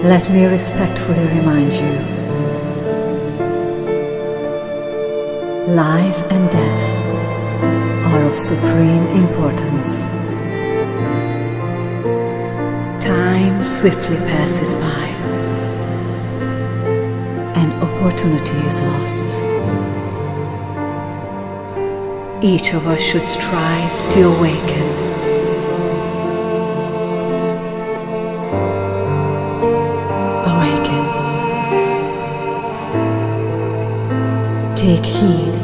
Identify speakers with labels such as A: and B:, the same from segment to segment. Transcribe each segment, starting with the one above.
A: Let me respectfully remind you, life and death are of supreme importance. Time swiftly passes by, and opportunity is lost. Each of us should strive to awaken. Awaken. Take heed.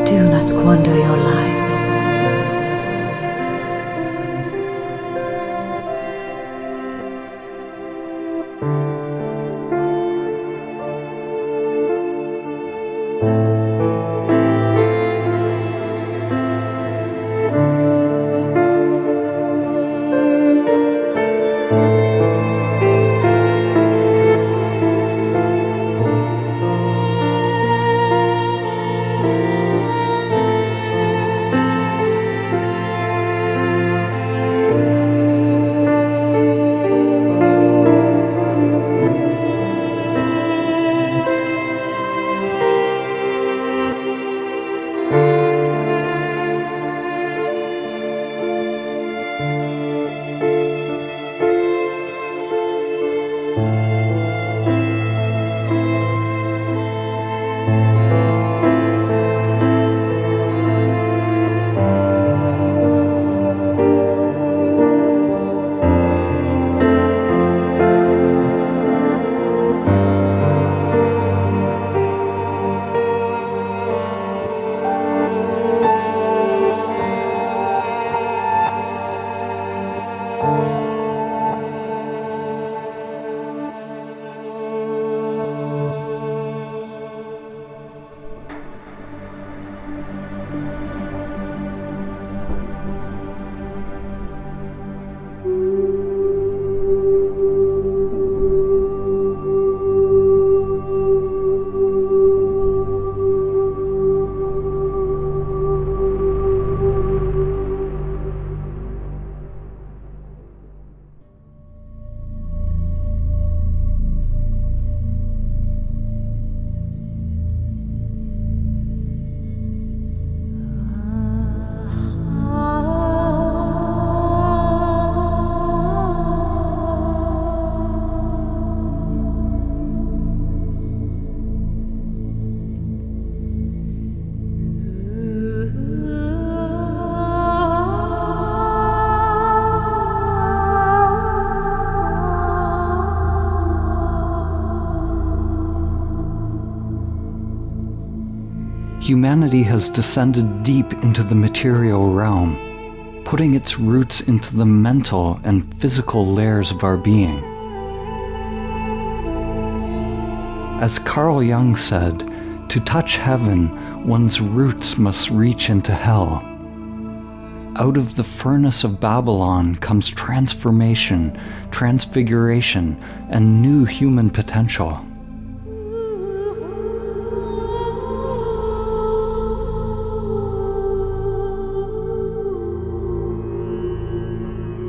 A: Do not squander your life.
B: Humanity has descended deep into the material realm, putting its roots into the mental and physical layers of our being. As Carl Jung said, to touch heaven, one's roots must reach into hell. Out of the furnace of Babylon comes transformation, transfiguration, and new human potential.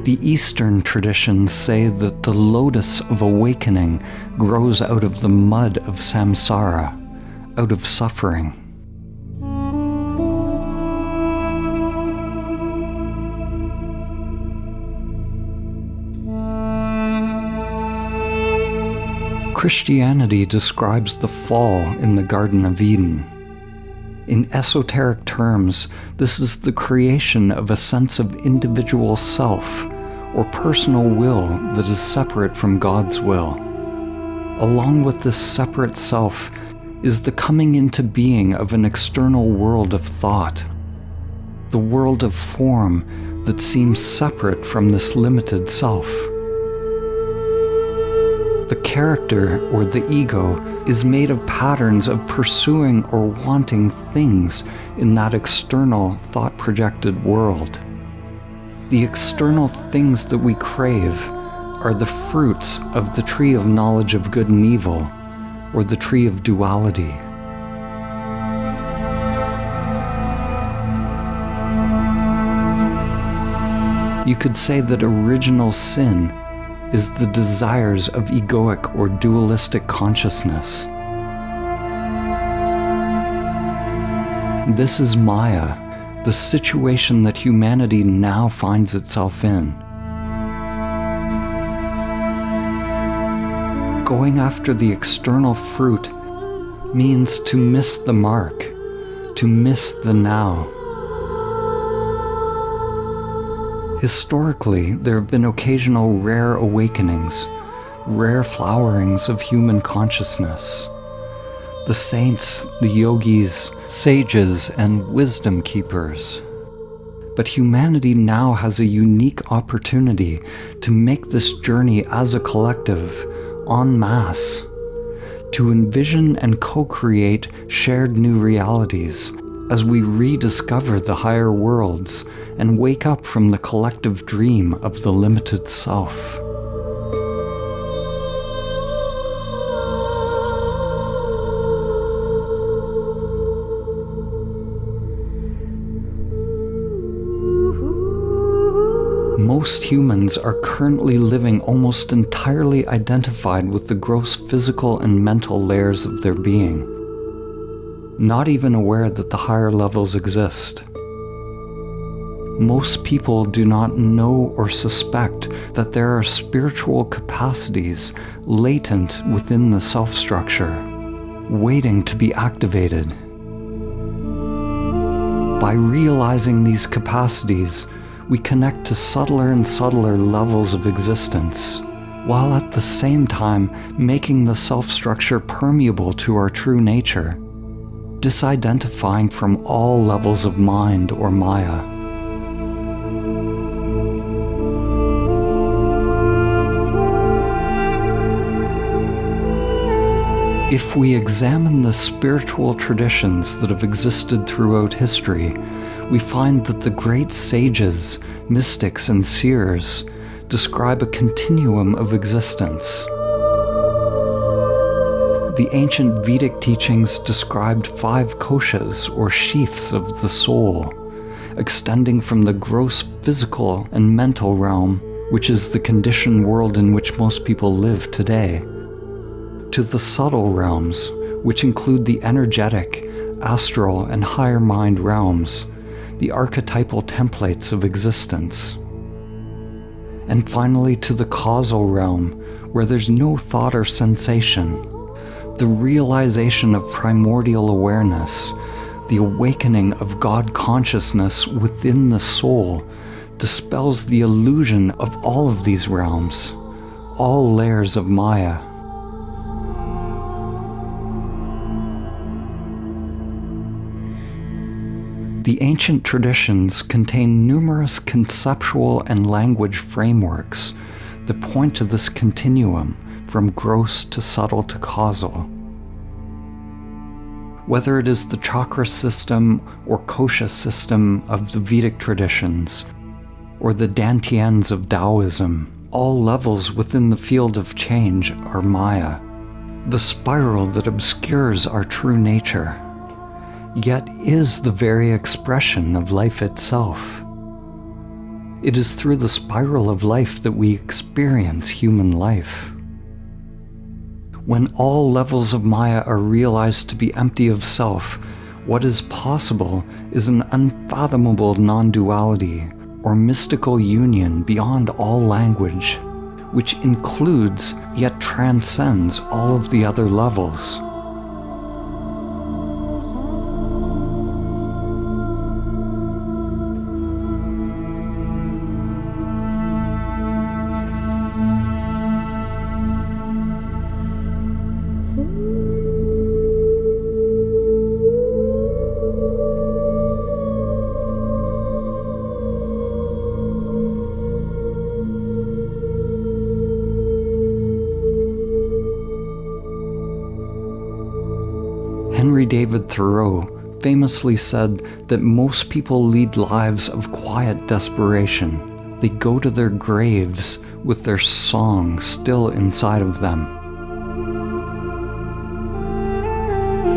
B: The Eastern traditions say that the lotus of awakening grows out of the mud of samsara, out of suffering. Christianity describes the fall in the Garden of Eden. In esoteric terms, this is the creation of a sense of individual self, or personal will that is separate from God's will. Along with this separate self is the coming into being of an external world of thought, the world of form that seems separate from this limited self. The character, or the ego, is made of patterns of pursuing or wanting things in that external, thought-projected world. The external things that we crave are the fruits of the tree of knowledge of good and evil, or the tree of duality. You could say that original sin is the desires of egoic or dualistic consciousness. This is Maya, the situation that humanity now finds itself in. Going after the external fruit means to miss the mark, to miss the now. Historically, there have been occasional rare awakenings, rare flowerings of human consciousness. The saints, the yogis, sages, and wisdom keepers. But humanity now has a unique opportunity to make this journey as a collective, en masse, to envision and co-create shared new realities as we rediscover the higher worlds and wake up from the collective dream of the limited self. Most humans are currently living almost entirely identified with the gross physical and mental layers of their being, not even aware that the higher levels exist. Most people do not know or suspect that there are spiritual capacities latent within the self-structure, waiting to be activated. By realizing these capacities, we connect to subtler and subtler levels of existence, while at the same time making the self-structure permeable to our true nature, disidentifying from all levels of mind or Maya. If we examine the spiritual traditions that have existed throughout history, we find that the great sages, mystics, and seers describe a continuum of existence. The ancient Vedic teachings described 5 koshas, or sheaths of the soul, extending from the gross physical and mental realm, which is the conditioned world in which most people live today, to the subtle realms, which include the energetic, astral, and higher mind realms, the archetypal templates of existence. And finally to the causal realm, where there's no thought or sensation, the realization of primordial awareness, the awakening of God consciousness within the soul, dispels the illusion of all of these realms, all layers of Maya. The ancient traditions contain numerous conceptual and language frameworks that point to this continuum from gross to subtle to causal. Whether it is the chakra system or kosha system of the Vedic traditions, or the dantians of Taoism, all levels within the field of change are Maya, the spiral that obscures our true nature, yet is the very expression of life itself. It is through the spiral of life that we experience human life. When all levels of Maya are realized to be empty of self, what is possible is an unfathomable non-duality, or mystical union beyond all language, which includes yet transcends all of the other levels. Henry David Thoreau famously said that most people lead lives of quiet desperation. They go to their graves with their song still inside of them.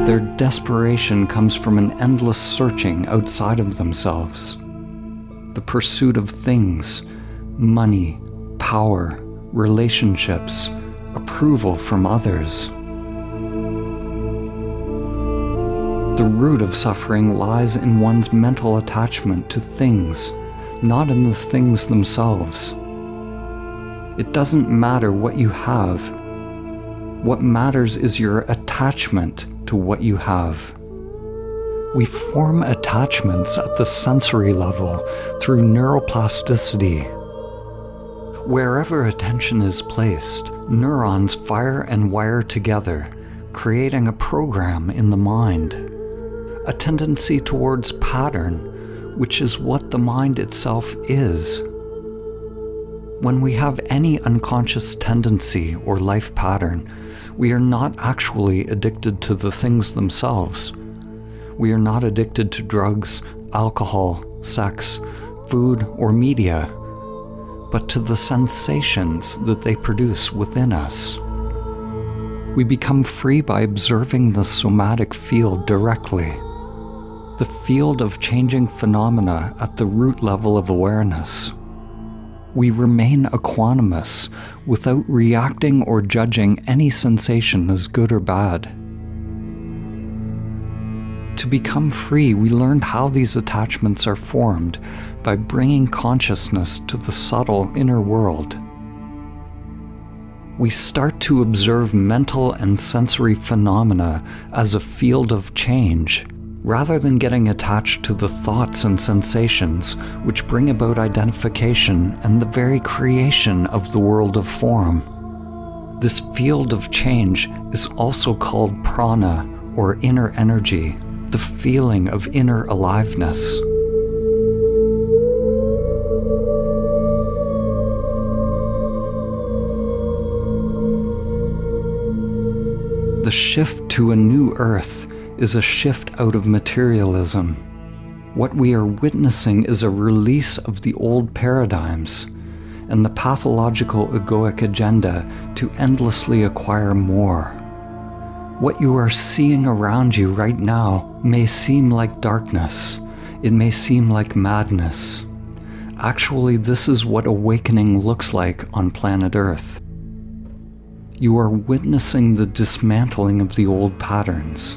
B: Their desperation comes from an endless searching outside of themselves, the pursuit of things, money, power, relationships, approval from others. The root of suffering lies in one's mental attachment to things, not in the things themselves. It doesn't matter what you have. What matters is your attachment to what you have. We form attachments at the sensory level through neuroplasticity. Wherever attention is placed, neurons fire and wire together, creating a program in the mind. A tendency towards pattern, which is what the mind itself is. When we have any unconscious tendency or life pattern, we are not actually addicted to the things themselves. We are not addicted to drugs, alcohol, sex, food, or media, but to the sensations that they produce within us. We become free by observing the somatic field directly, the field of changing phenomena at the root level of awareness. We remain equanimous without reacting or judging any sensation as good or bad. To become free, we learned how these attachments are formed by bringing consciousness to the subtle inner world. We start to observe mental and sensory phenomena as a field of change, rather than getting attached to the thoughts and sensations which bring about identification and the very creation of the world of form. This field of change is also called prana, or inner energy, the feeling of inner aliveness. The shift to a new earth is a shift out of materialism. What we are witnessing is a release of the old paradigms and the pathological egoic agenda to endlessly acquire more. What you are seeing around you right now may seem like darkness. It may seem like madness. Actually, this is what awakening looks like on planet Earth. You are witnessing the dismantling of the old patterns.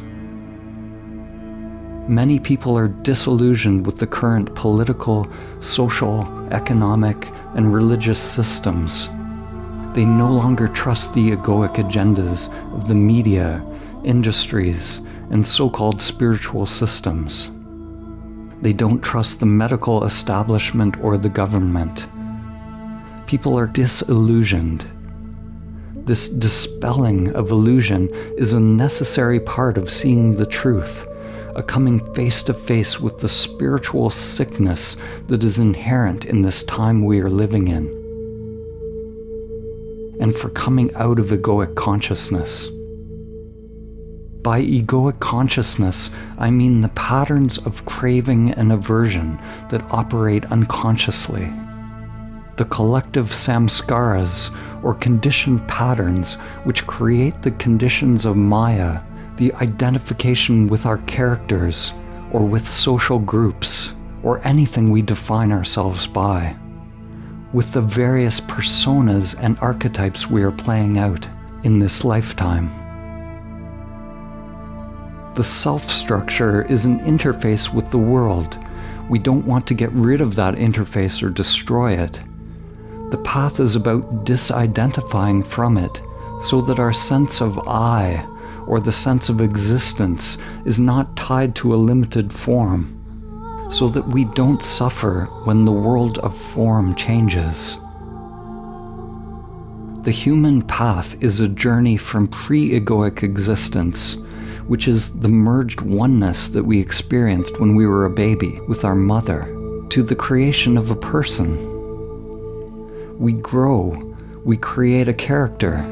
B: Many people are disillusioned with the current political, social, economic, and religious systems. They no longer trust the egoic agendas of the media, industries, and so-called spiritual systems. They don't trust the medical establishment or the government. People are disillusioned. This dispelling of illusion is a necessary part of seeing the truth, a coming face to face with the spiritual sickness that is inherent in this time we are living in, and for coming out of egoic consciousness. By egoic consciousness, I mean the patterns of craving and aversion that operate unconsciously. The collective samskaras, or conditioned patterns, which create the conditions of Maya, the identification with our characters, or with social groups, or anything we define ourselves by, with the various personas and archetypes we are playing out in this lifetime. The self-structure is an interface with the world. We don't want to get rid of that interface or destroy it. The path is about disidentifying from it, so that our sense of I, or the sense of existence, is not tied to a limited form, so that we don't suffer when the world of form changes. The human path is a journey from pre-egoic existence, which is the merged oneness that we experienced when we were a baby with our mother, to the creation of a person. We grow, we create a character.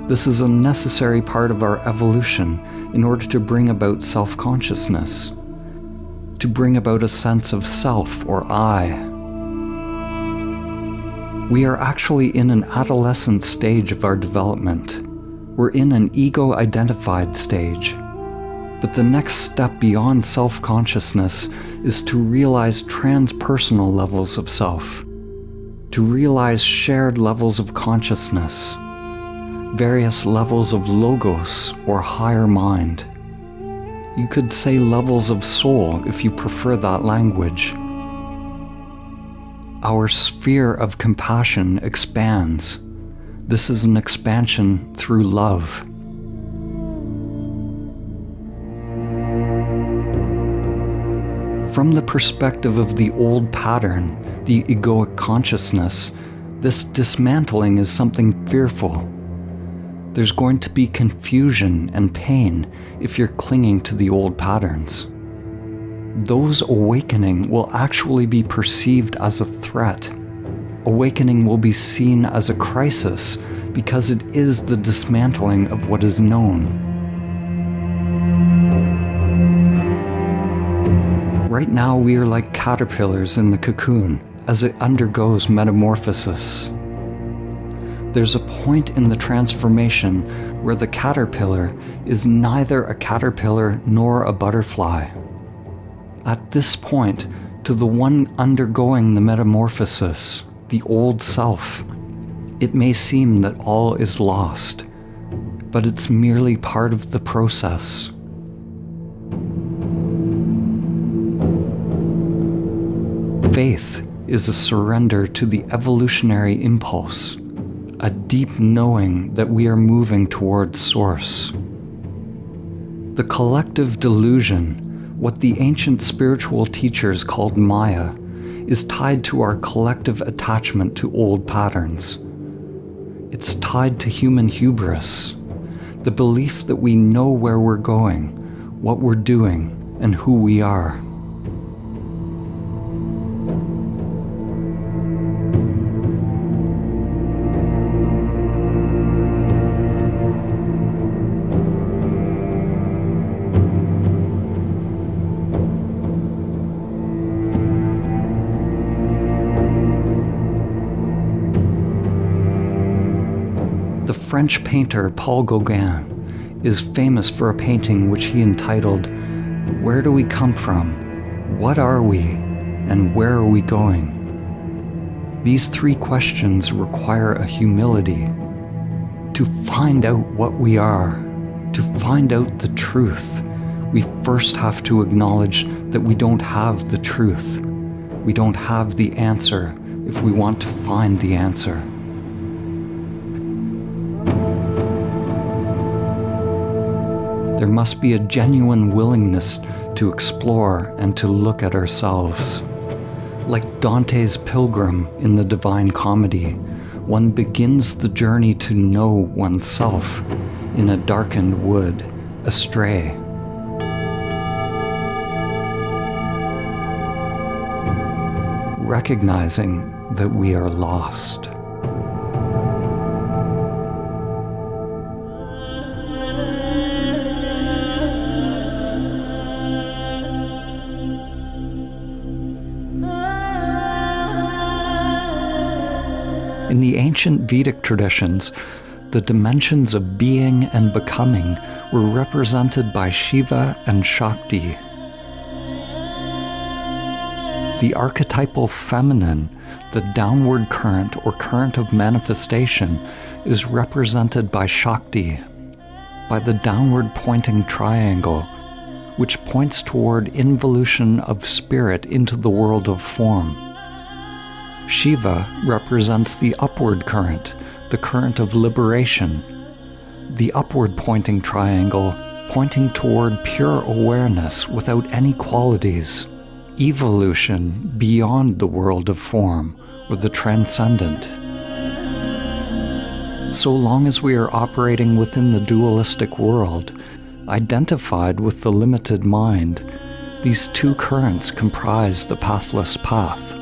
B: This is a necessary part of our evolution in order to bring about self-consciousness, to bring about a sense of self or I. We are actually in an adolescent stage of our development. We're in an ego-identified stage. But the next step beyond self-consciousness is to realize transpersonal levels of self. to realize shared levels of consciousness, various levels of logos or higher mind. You could say levels of soul if you prefer that language. Our sphere of compassion expands. This is an expansion through love. From the perspective of the old pattern, the egoic consciousness, this dismantling is something fearful. There's going to be confusion and pain if you're clinging to the old patterns. Those awakening will actually be perceived as a threat. Awakening will be seen as a crisis because it is the dismantling of what is known. Right now we are like caterpillars in the cocoon as it undergoes metamorphosis. There's a point in the transformation where the caterpillar is neither a caterpillar nor a butterfly. At this point, to the one undergoing the metamorphosis, the old self, it may seem that all is lost, but it's merely part of the process. Faith is a surrender to the evolutionary impulse, a deep knowing that we are moving towards Source. The collective delusion, what the ancient spiritual teachers called Maya, is tied to our collective attachment to old patterns. It's tied to human hubris, the belief that we know where we're going, what we're doing, and who we are. The French painter Paul Gauguin is famous for a painting which he entitled, "Where do we come from? What are we? And where are we going?" These three questions require a humility. To find out what we are, to find out the truth, we first have to acknowledge that we don't have the truth. We don't have the answer if we want to find the answer. There must be a genuine willingness to explore and to look at ourselves. Like Dante's pilgrim in the Divine Comedy, one begins the journey to know oneself in a darkened wood, astray. Recognizing that we are lost. In the ancient Vedic traditions, the dimensions of being and becoming were represented by Shiva and Shakti. The archetypal feminine, the downward current or current of manifestation, is represented by Shakti, by the downward pointing triangle, which points toward involution of spirit into the world of form. Shiva represents the upward current, the current of liberation, the upward pointing triangle pointing toward pure awareness without any qualities, evolution beyond the world of form or the transcendent. So long as we are operating within the dualistic world, identified with the limited mind, these two currents comprise the pathless path.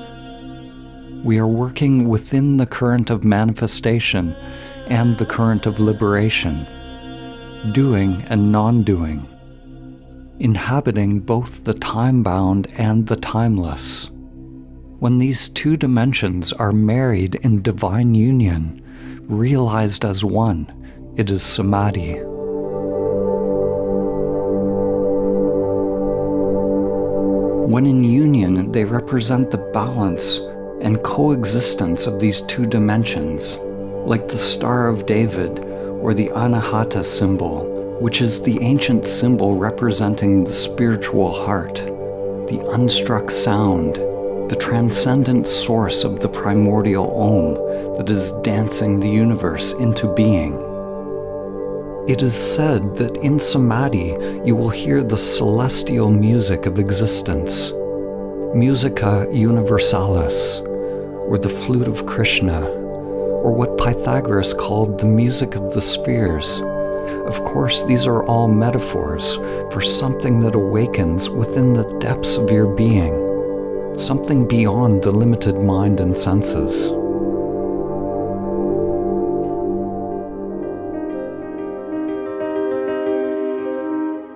B: We are working within the current of manifestation and the current of liberation, doing and non-doing, inhabiting both the time-bound and the timeless. When these two dimensions are married in divine union, realized as one, it is Samadhi. When in union, they represent the balance and coexistence of these two dimensions, like the Star of David or the Anahata symbol, which is the ancient symbol representing the spiritual heart, the unstruck sound, the transcendent source of the primordial Om that is dancing the universe into being. It is said that in Samadhi you will hear the celestial music of existence, musica universalis, or the flute of Krishna, or what Pythagoras called the music of the spheres. Of course, these are all metaphors for something that awakens within the depths of your being, something beyond the limited mind and senses.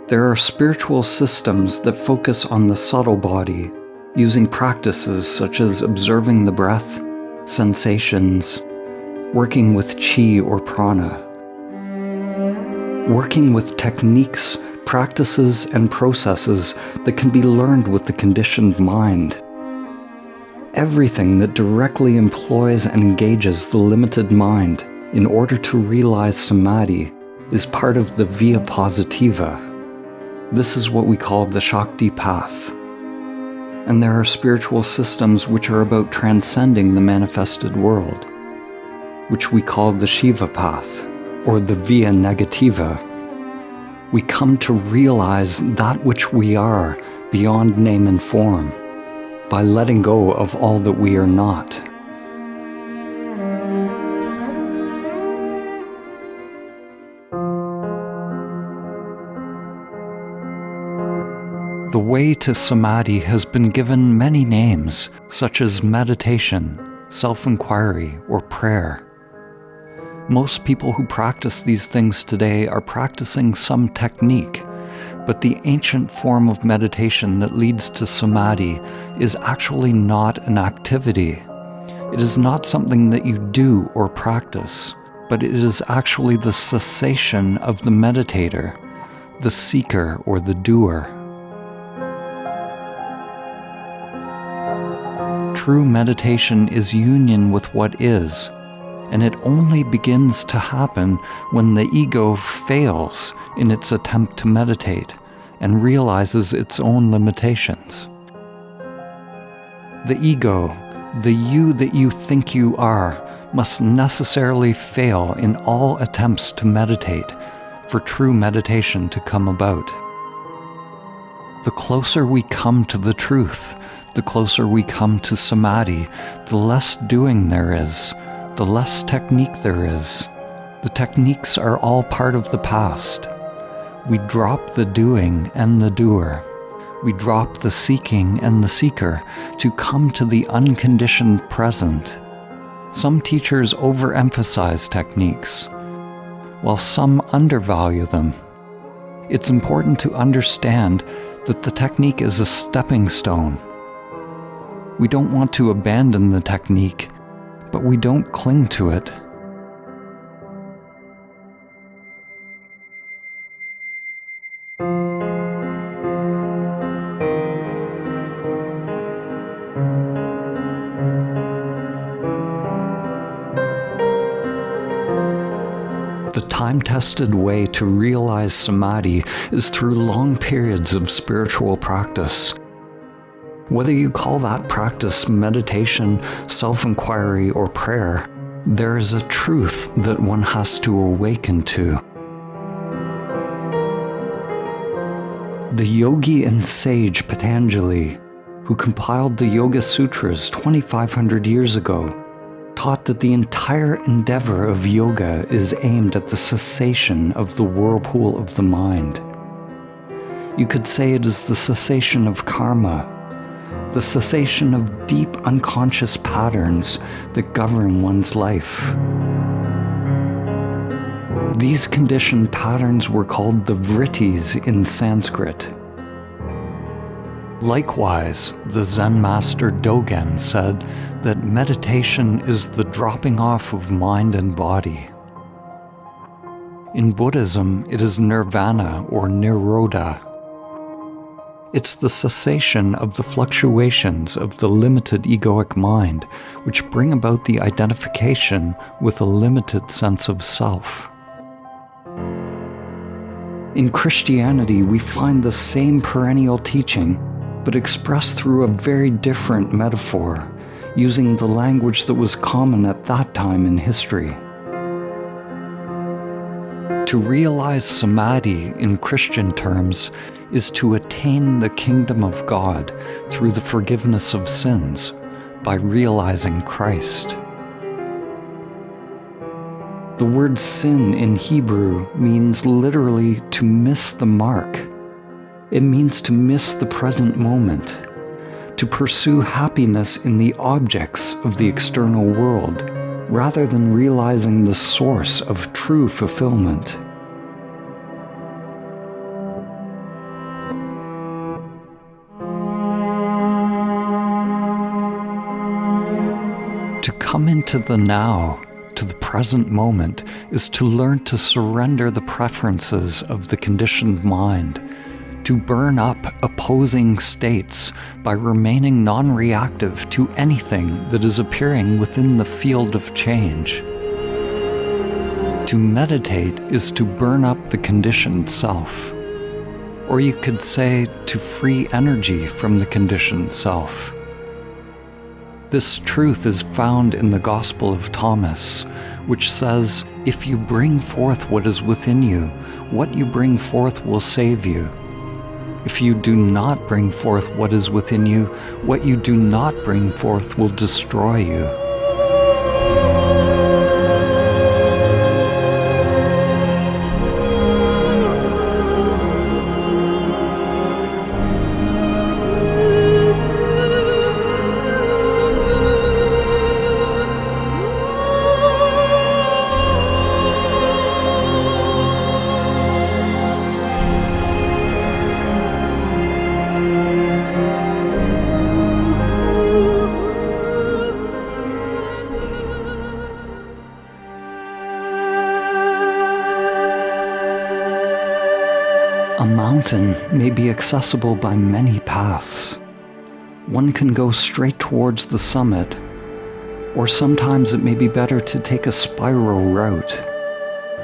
B: There are spiritual systems that focus on the subtle body, using practices such as observing the breath, sensations, working with chi or prana, working with techniques, practices, and processes that can be learned with the conditioned mind. Everything that directly employs and engages the limited mind in order to realize samadhi is part of the via positiva. This is what we call the Shakti path. And there are spiritual systems which are about transcending the manifested world, which we call the Shiva path, or the via negativa. We come to realize that which we are beyond name and form, by letting go of all that we are not. The way to samadhi has been given many names, such as meditation, self-inquiry, or prayer. Most people who practice these things today are practicing some technique, but the ancient form of meditation that leads to samadhi is actually not an activity. It is not something that you do or practice, but it is actually the cessation of the meditator, the seeker or the doer. True meditation is union with what is, and it only begins to happen when the ego fails in its attempt to meditate and realizes its own limitations. The ego, the you that you think you are, must necessarily fail in all attempts to meditate for true meditation to come about. The closer we come to the truth, the closer we come to samadhi, the less doing there is, the less technique there is. The techniques are all part of the past. We drop the doing and the doer. We drop the seeking and the seeker to come to the unconditioned present. Some teachers overemphasize techniques, while some undervalue them. It's important to understand that the technique is a stepping stone. We don't want to abandon the technique, but we don't cling to it. The time-tested way to realize samadhi is through long periods of spiritual practice. Whether you call that practice meditation, self-inquiry, or prayer, there is a truth that one has to awaken to. The yogi and sage Patanjali, who compiled the Yoga Sutras 2,500 years ago, taught that the entire endeavor of yoga is aimed at the cessation of the whirlpool of the mind. You could say it is the cessation of karma, the cessation of deep unconscious patterns that govern one's life. These conditioned patterns were called the vrittis in Sanskrit. Likewise, the Zen master Dogen said that meditation is the dropping off of mind and body. In Buddhism, it is nirvana or nirodha. It's the cessation of the fluctuations of the limited egoic mind, which bring about the identification with a limited sense of self. In Christianity, we find the same perennial teaching, but expressed through a very different metaphor, using the language that was common at that time in history. To realize Samadhi in Christian terms is to attain the kingdom of God through the forgiveness of sins by realizing Christ. The word sin in Hebrew means literally to miss the mark. It means to miss the present moment, to pursue happiness in the objects of the external world, rather than realizing the source of true fulfillment. To come into the now, to the present moment, is to learn to surrender the preferences of the conditioned mind, to burn up opposing states by remaining non-reactive to anything that is appearing within the field of change. To meditate is to burn up the conditioned self, or you could say to free energy from the conditioned self. This truth is found in the Gospel of Thomas, which says, "If you bring forth what is within you, what you bring forth will save you. If you do not bring forth what is within you, what you do not bring forth will destroy you." A mountain may be accessible by many paths. One can go straight towards the summit, or sometimes it may be better to take a spiral route.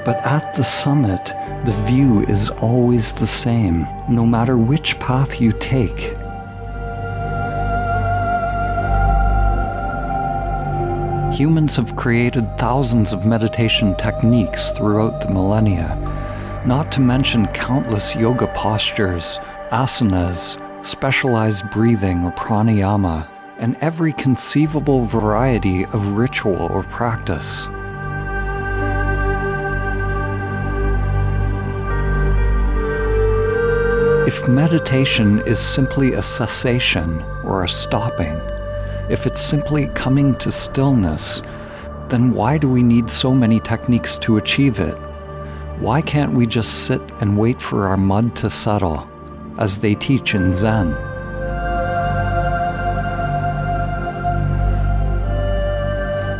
B: But at the summit, the view is always the same, no matter which path you take. Humans have created thousands of meditation techniques throughout the millennia, not to mention countless yoga postures, asanas, specialized breathing or pranayama, and every conceivable variety of ritual or practice. If meditation is simply a cessation or a stopping, if it's simply coming to stillness, then why do we need so many techniques to achieve it? Why can't we just sit and wait for our mud to settle, as they teach in Zen?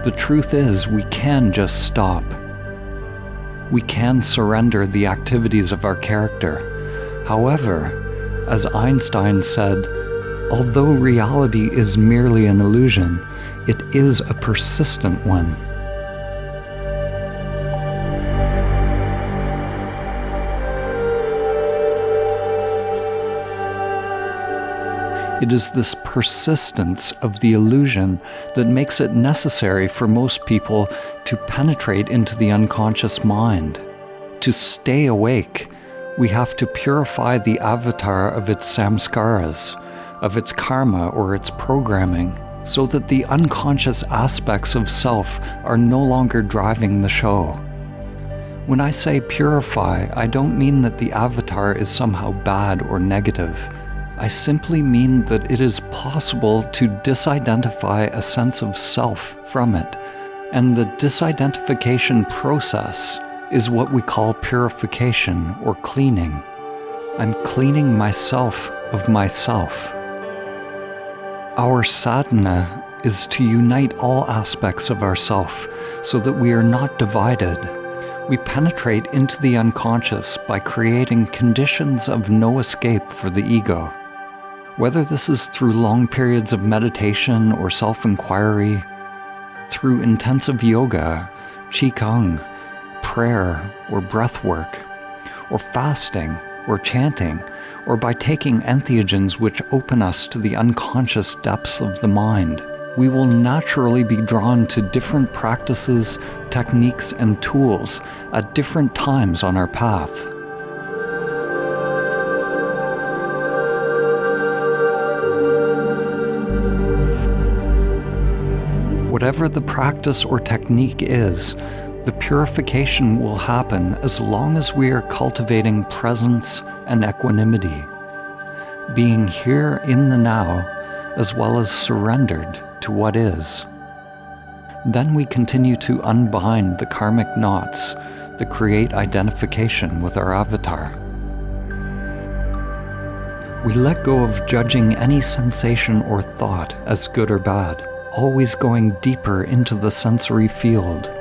B: The truth is, we can just stop. We can surrender the activities of our character. However, as Einstein said, although reality is merely an illusion, it is a persistent one. It is this persistence of the illusion that makes it necessary for most people to penetrate into the unconscious mind. To stay awake, we have to purify the avatar of its samskaras, of its karma or its programming, so that the unconscious aspects of self are no longer driving the show. When I say purify, I don't mean that the avatar is somehow bad or negative. I simply mean that it is possible to disidentify a sense of self from it, and the disidentification process is what we call purification or cleaning. I'm cleaning myself of myself. Our sadhana is to unite all aspects of ourself so that we are not divided. We penetrate into the unconscious by creating conditions of no escape for the ego. Whether this is through long periods of meditation or self-inquiry, through intensive yoga, qigong, prayer or breath work, or fasting or chanting, or by taking entheogens which open us to the unconscious depths of the mind, we will naturally be drawn to different practices, techniques, and tools at different times on our path. Whatever the practice or technique is, the purification will happen as long as we are cultivating presence and equanimity, being here in the now, as well as surrendered to what is. Then we continue to unbind the karmic knots that create identification with our avatar. We let go of judging any sensation or thought as good or bad, always going deeper into the sensory field,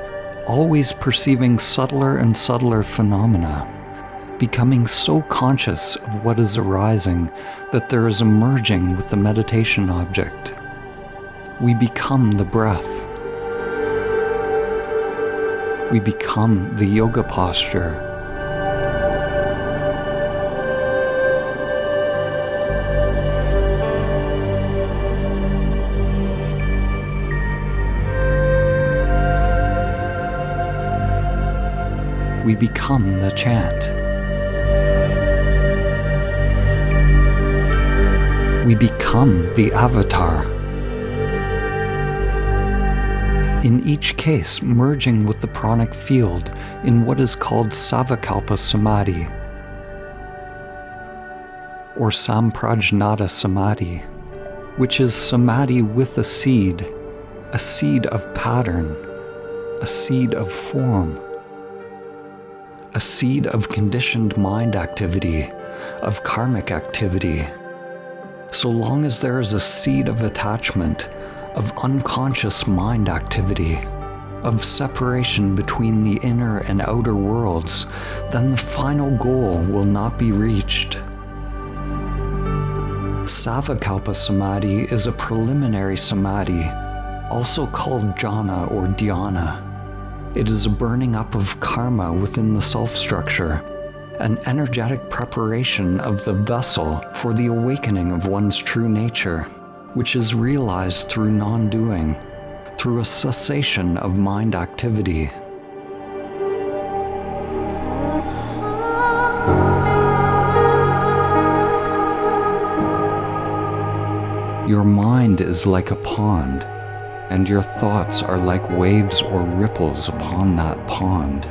B: always perceiving subtler and subtler phenomena, becoming so conscious of what is arising that there is a merging with the meditation object. We become the breath. We become the yoga posture. We become the chant. We become the avatar. In each case, merging with the pranic field in what is called Savikalpa Samadhi, or Samprajnata Samadhi, which is samadhi with a seed of pattern, a seed of form, a seed of conditioned mind activity, of karmic activity. So long as there is a seed of attachment, of unconscious mind activity, of separation between the inner and outer worlds, then the final goal will not be reached. Savikalpa Samadhi is a preliminary samadhi, also called jhana or dhyana. It is a burning up of karma within the self-structure, an energetic preparation of the vessel for the awakening of one's true nature, which is realized through non-doing, through a cessation of mind activity. Your mind is like a pond, and your thoughts are like waves or ripples upon that pond.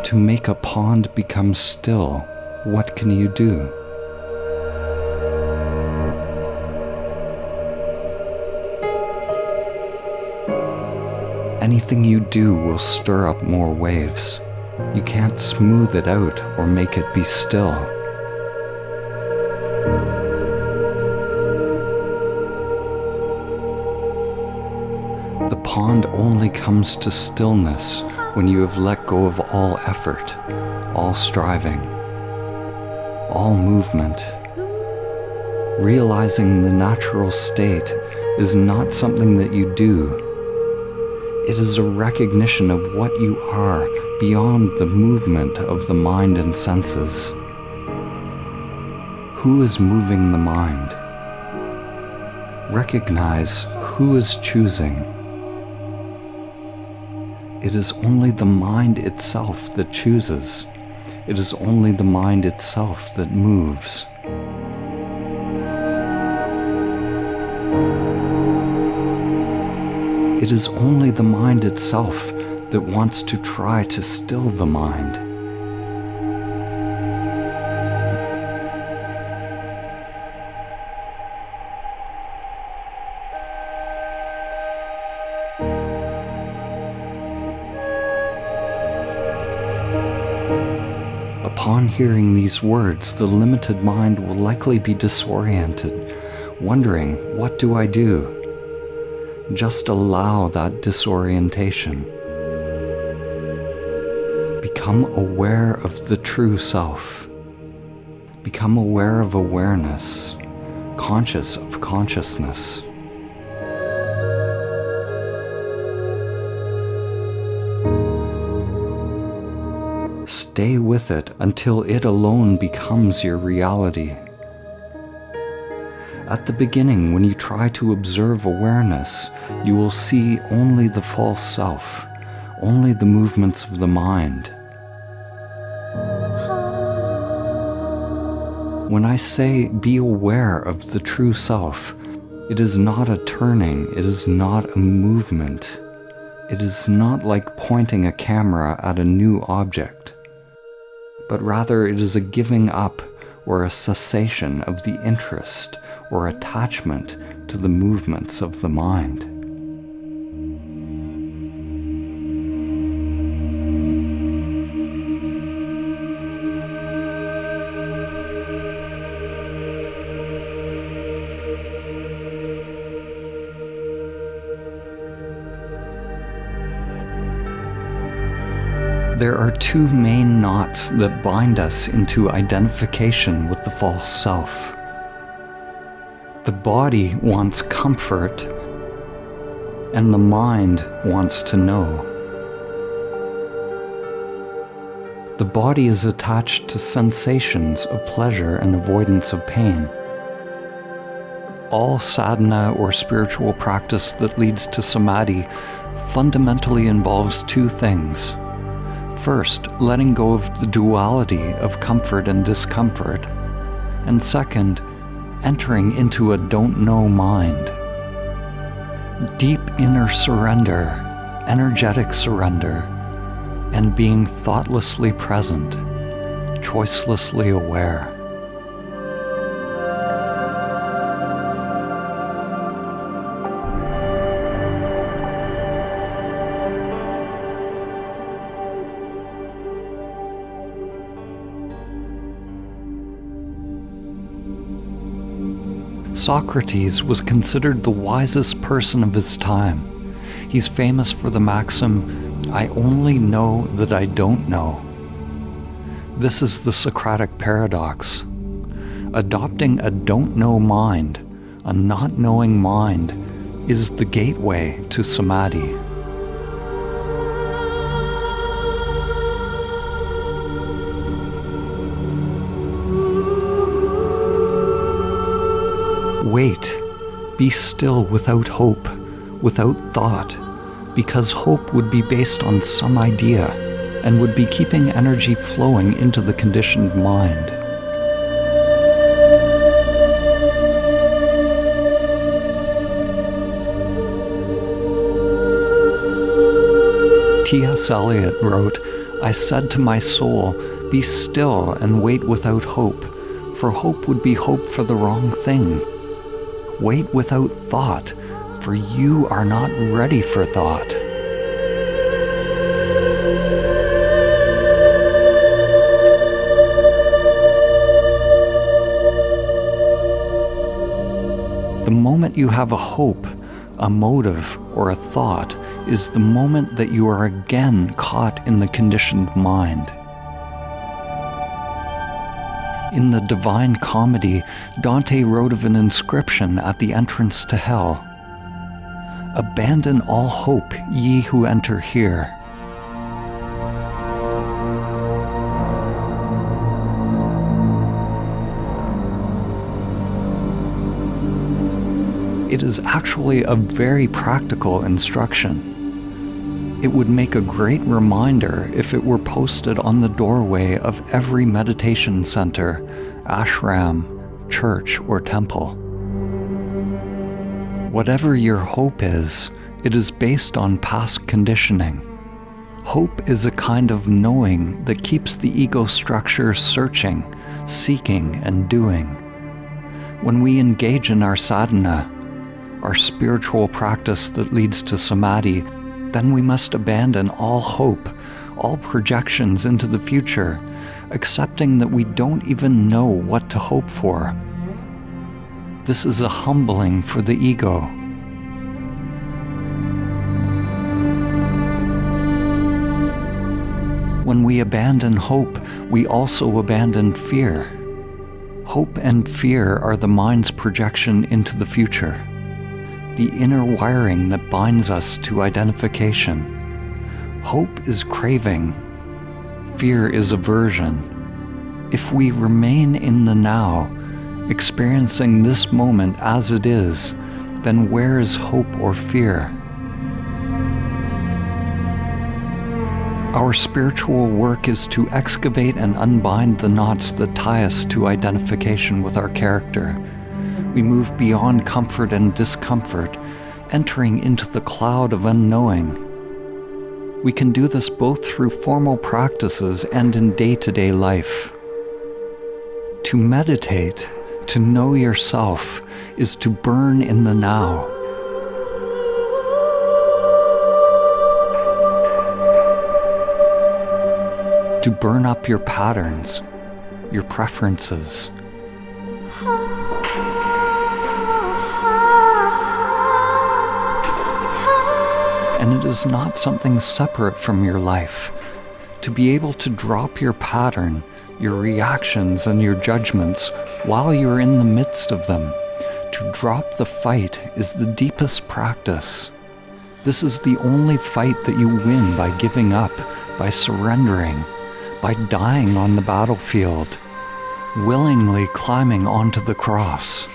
B: To make a pond become still, what can you do? Anything you do will stir up more waves. You can't smooth it out or make it be still. The pond only comes to stillness when you have let go of all effort, all striving, all movement. Realizing the natural state is not something that you do. It is a recognition of what you are beyond the movement of the mind and senses. Who is moving the mind? Recognize who is choosing. It is only the mind itself that chooses. It is only the mind itself that moves. It is only the mind itself that wants to try to still the mind. Upon hearing these words, the limited mind will likely be disoriented, wondering, what do I do? Just allow that disorientation. Become aware of the true self. Become aware of awareness, conscious of consciousness. Stay with it until it alone becomes your reality. At the beginning, when you try to observe awareness, you will see only the false self, only the movements of the mind. When I say be aware of the true self, it is not a turning, it is not a movement. It is not like pointing a camera at a new object, but rather it is a giving up or a cessation of the interest or attachment to the movements of the mind. There are two main knots that bind us into identification with the false self. The body wants comfort, and the mind wants to know. The body is attached to sensations of pleasure and avoidance of pain. All sadhana or spiritual practice that leads to samadhi fundamentally involves two things. First, letting go of the duality of comfort and discomfort, and second, entering into a don't-know mind. Deep inner surrender, energetic surrender, and being thoughtlessly present, choicelessly aware. Socrates was considered the wisest person of his time. He's famous for the maxim, "I only know that I don't know." This is the Socratic paradox. Adopting a don't-know mind, a not-knowing mind, is the gateway to samadhi. Wait, be still without hope, without thought, because hope would be based on some idea and would be keeping energy flowing into the conditioned mind. T.S. Eliot wrote, "I said to my soul, be still and wait without hope, for hope would be hope for the wrong thing. Wait without thought, for you are not ready for thought." The moment you have a hope, a motive, or a thought is the moment that you are again caught in the conditioned mind. In the Divine Comedy, Dante wrote of an inscription at the entrance to hell. "Abandon all hope, ye who enter here." It is actually a very practical instruction. It would make a great reminder if it were posted on the doorway of every meditation center, ashram, church, or temple. Whatever your hope is, it is based on past conditioning. Hope is a kind of knowing that keeps the ego structure searching, seeking, and doing. When we engage in our sadhana, our spiritual practice that leads to samadhi, then we must abandon all hope, all projections into the future, accepting that we don't even know what to hope for. This is a humbling for the ego. When we abandon hope, we also abandon fear. Hope and fear are the mind's projection into the future, the inner wiring that binds us to identification. Hope is craving. Fear is aversion. If we remain in the now, experiencing this moment as it is, then where is hope or fear? Our spiritual work is to excavate and unbind the knots that tie us to identification with our character. We move beyond comfort and discomfort, entering into the cloud of unknowing. We can do this both through formal practices and in day-to-day life. To meditate, to know yourself, is to burn in the now. To burn up your patterns, your preferences. And it is not something separate from your life. To be able to drop your pattern, your reactions and your judgments while you're in the midst of them. To drop the fight is the deepest practice. This is the only fight that you win by giving up, by surrendering, by dying on the battlefield, willingly climbing onto the cross.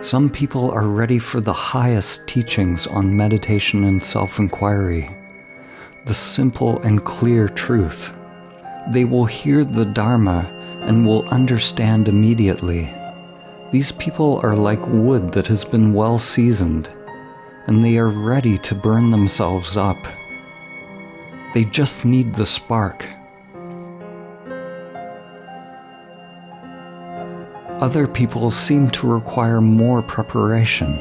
B: Some people are ready for the highest teachings on meditation and self-inquiry, the simple and clear truth. They will hear the Dharma and will understand immediately. These people are like wood that has been well seasoned, and they are ready to burn themselves up. They just need the spark. Other people seem to require more preparation.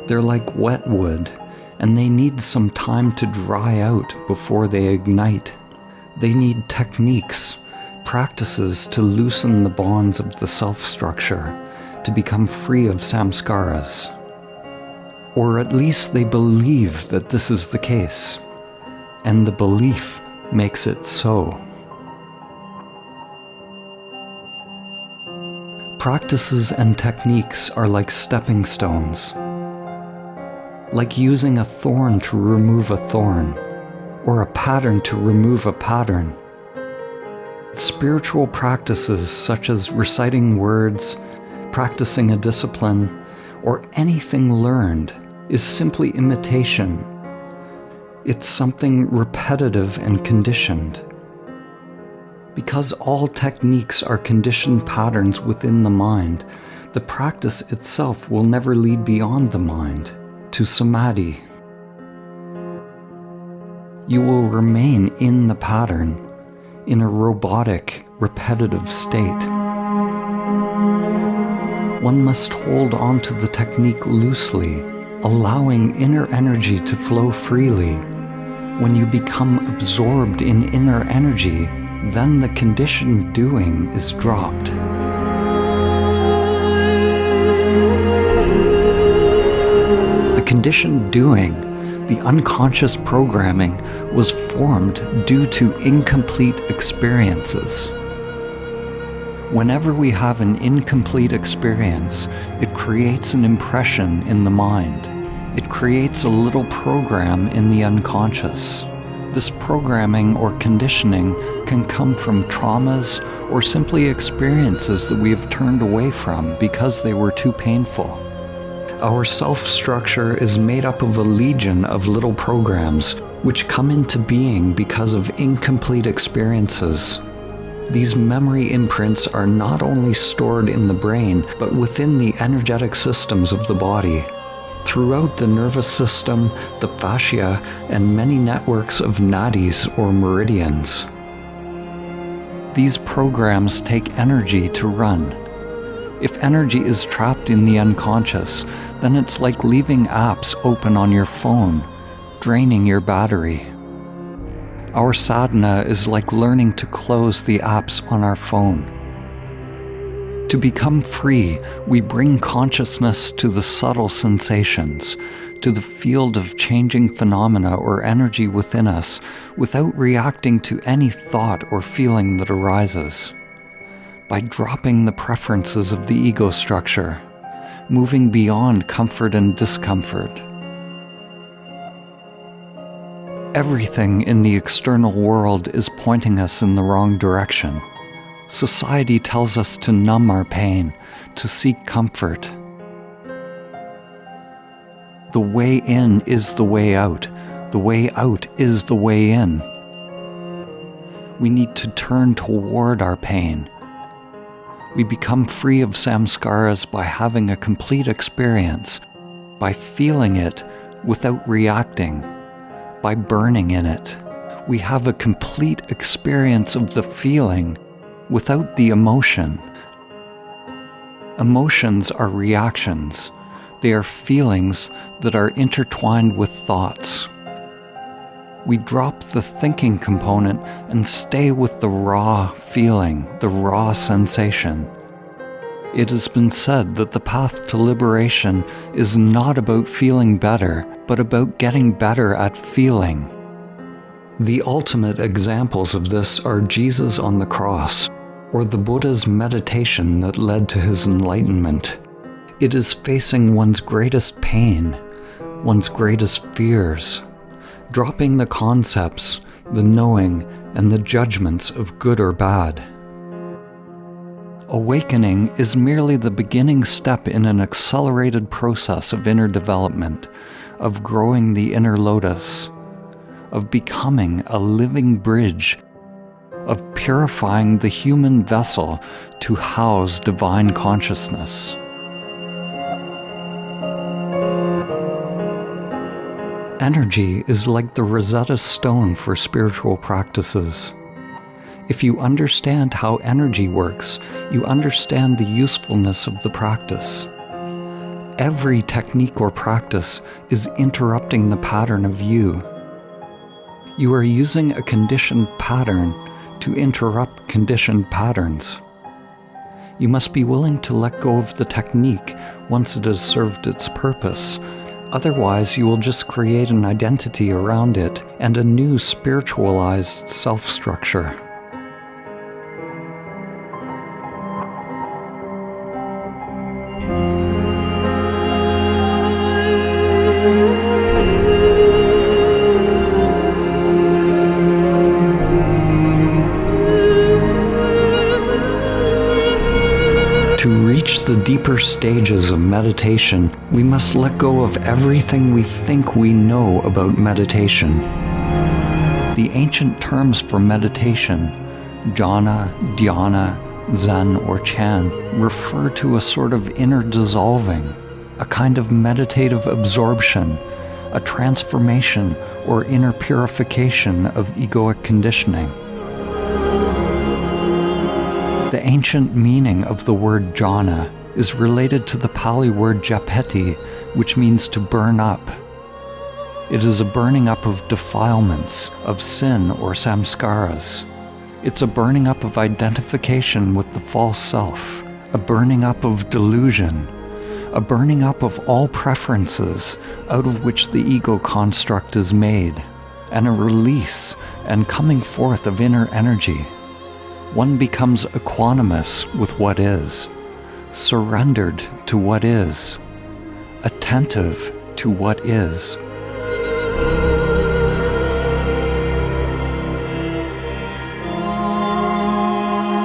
B: They're like wet wood, and they need some time to dry out before they ignite. They need techniques, practices to loosen the bonds of the self-structure, to become free of samskaras. Or at least they believe that this is the case, and the belief makes it so. Practices and techniques are like stepping stones, like using a thorn to remove a thorn, or a pattern to remove a pattern. Spiritual practices such as reciting words, practicing a discipline, or anything learned is simply imitation. It's something repetitive and conditioned. Because all techniques are conditioned patterns within the mind, the practice itself will never lead beyond the mind, to Samadhi. You will remain in the pattern, in a robotic, repetitive state. One must hold on to the technique loosely, allowing inner energy to flow freely. When you become absorbed in inner energy, then the conditioned doing is dropped. The conditioned doing, the unconscious programming, was formed due to incomplete experiences. Whenever we have an incomplete experience, it creates an impression in the mind. It creates a little program in the unconscious. This programming or conditioning can come from traumas or simply experiences that we have turned away from because they were too painful. Our self-structure is made up of a legion of little programs which come into being because of incomplete experiences. These memory imprints are not only stored in the brain, but within the energetic systems of the body. throughout the nervous system, the fascia, and many networks of nadis or meridians. These programs take energy to run. If energy is trapped in the unconscious, then it's like leaving apps open on your phone, draining your battery. Our sadhana is like learning to close the apps on our phone. To become free, we bring consciousness to the subtle sensations, to the field of changing phenomena or energy within us, without reacting to any thought or feeling that arises. By dropping the preferences of the ego structure, moving beyond comfort and discomfort. Everything in the external world is pointing us in the wrong direction. Society tells us to numb our pain, to seek comfort. The way in is the way out. The way out is the way in. We need to turn toward our pain. We become free of samskaras by having a complete experience, by feeling it without reacting, by burning in it. We have a complete experience of the feeling without the emotion. Emotions are reactions. They are feelings that are intertwined with thoughts. We drop the thinking component and stay with the raw feeling, the raw sensation. It has been said that the path to liberation is not about feeling better, but about getting better at feeling. The ultimate examples of this are Jesus on the cross, or the Buddha's meditation that led to his enlightenment. It is facing one's greatest pain, one's greatest fears, dropping the concepts, the knowing, and the judgments of good or bad. Awakening is merely the beginning step in an accelerated process of inner development, of growing the inner lotus, of becoming a living bridge, of purifying the human vessel to house divine consciousness. Energy is like the Rosetta Stone for spiritual practices. If you understand how energy works, you understand the usefulness of the practice. Every technique or practice is interrupting the pattern of you. You are using a conditioned pattern to interrupt conditioned patterns. You must be willing to let go of the technique once it has served its purpose. Otherwise, you will just create an identity around it and a new spiritualized self-structure. To reach the deeper stages of meditation, we must let go of everything we think we know about meditation. The ancient terms for meditation, jhana, dhyana, zen, or chan, refer to a sort of inner dissolving, a kind of meditative absorption, a transformation or inner purification of egoic conditioning. The ancient meaning of the word jhana is related to the Pali word japeti, which means to burn up. It is a burning up of defilements, of sin or samskaras. It's a burning up of identification with the false self, a burning up of delusion, a burning up of all preferences out of which the ego construct is made, and a release and coming forth of inner energy. One becomes equanimous with what is, surrendered to what is, attentive to what is.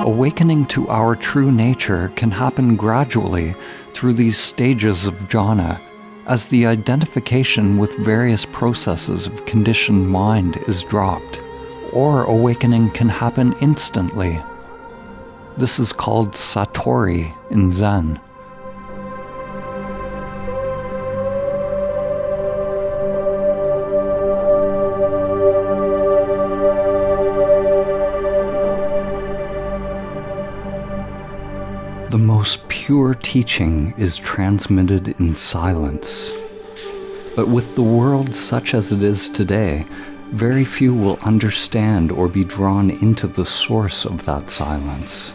B: Awakening to our true nature can happen gradually through these stages of jhana, as the identification with various processes of conditioned mind is dropped. Or awakening can happen instantly. This is called satori in Zen. pure teaching is transmitted in silence. But with the world such as it is today, very few will understand or be drawn into the source of that silence.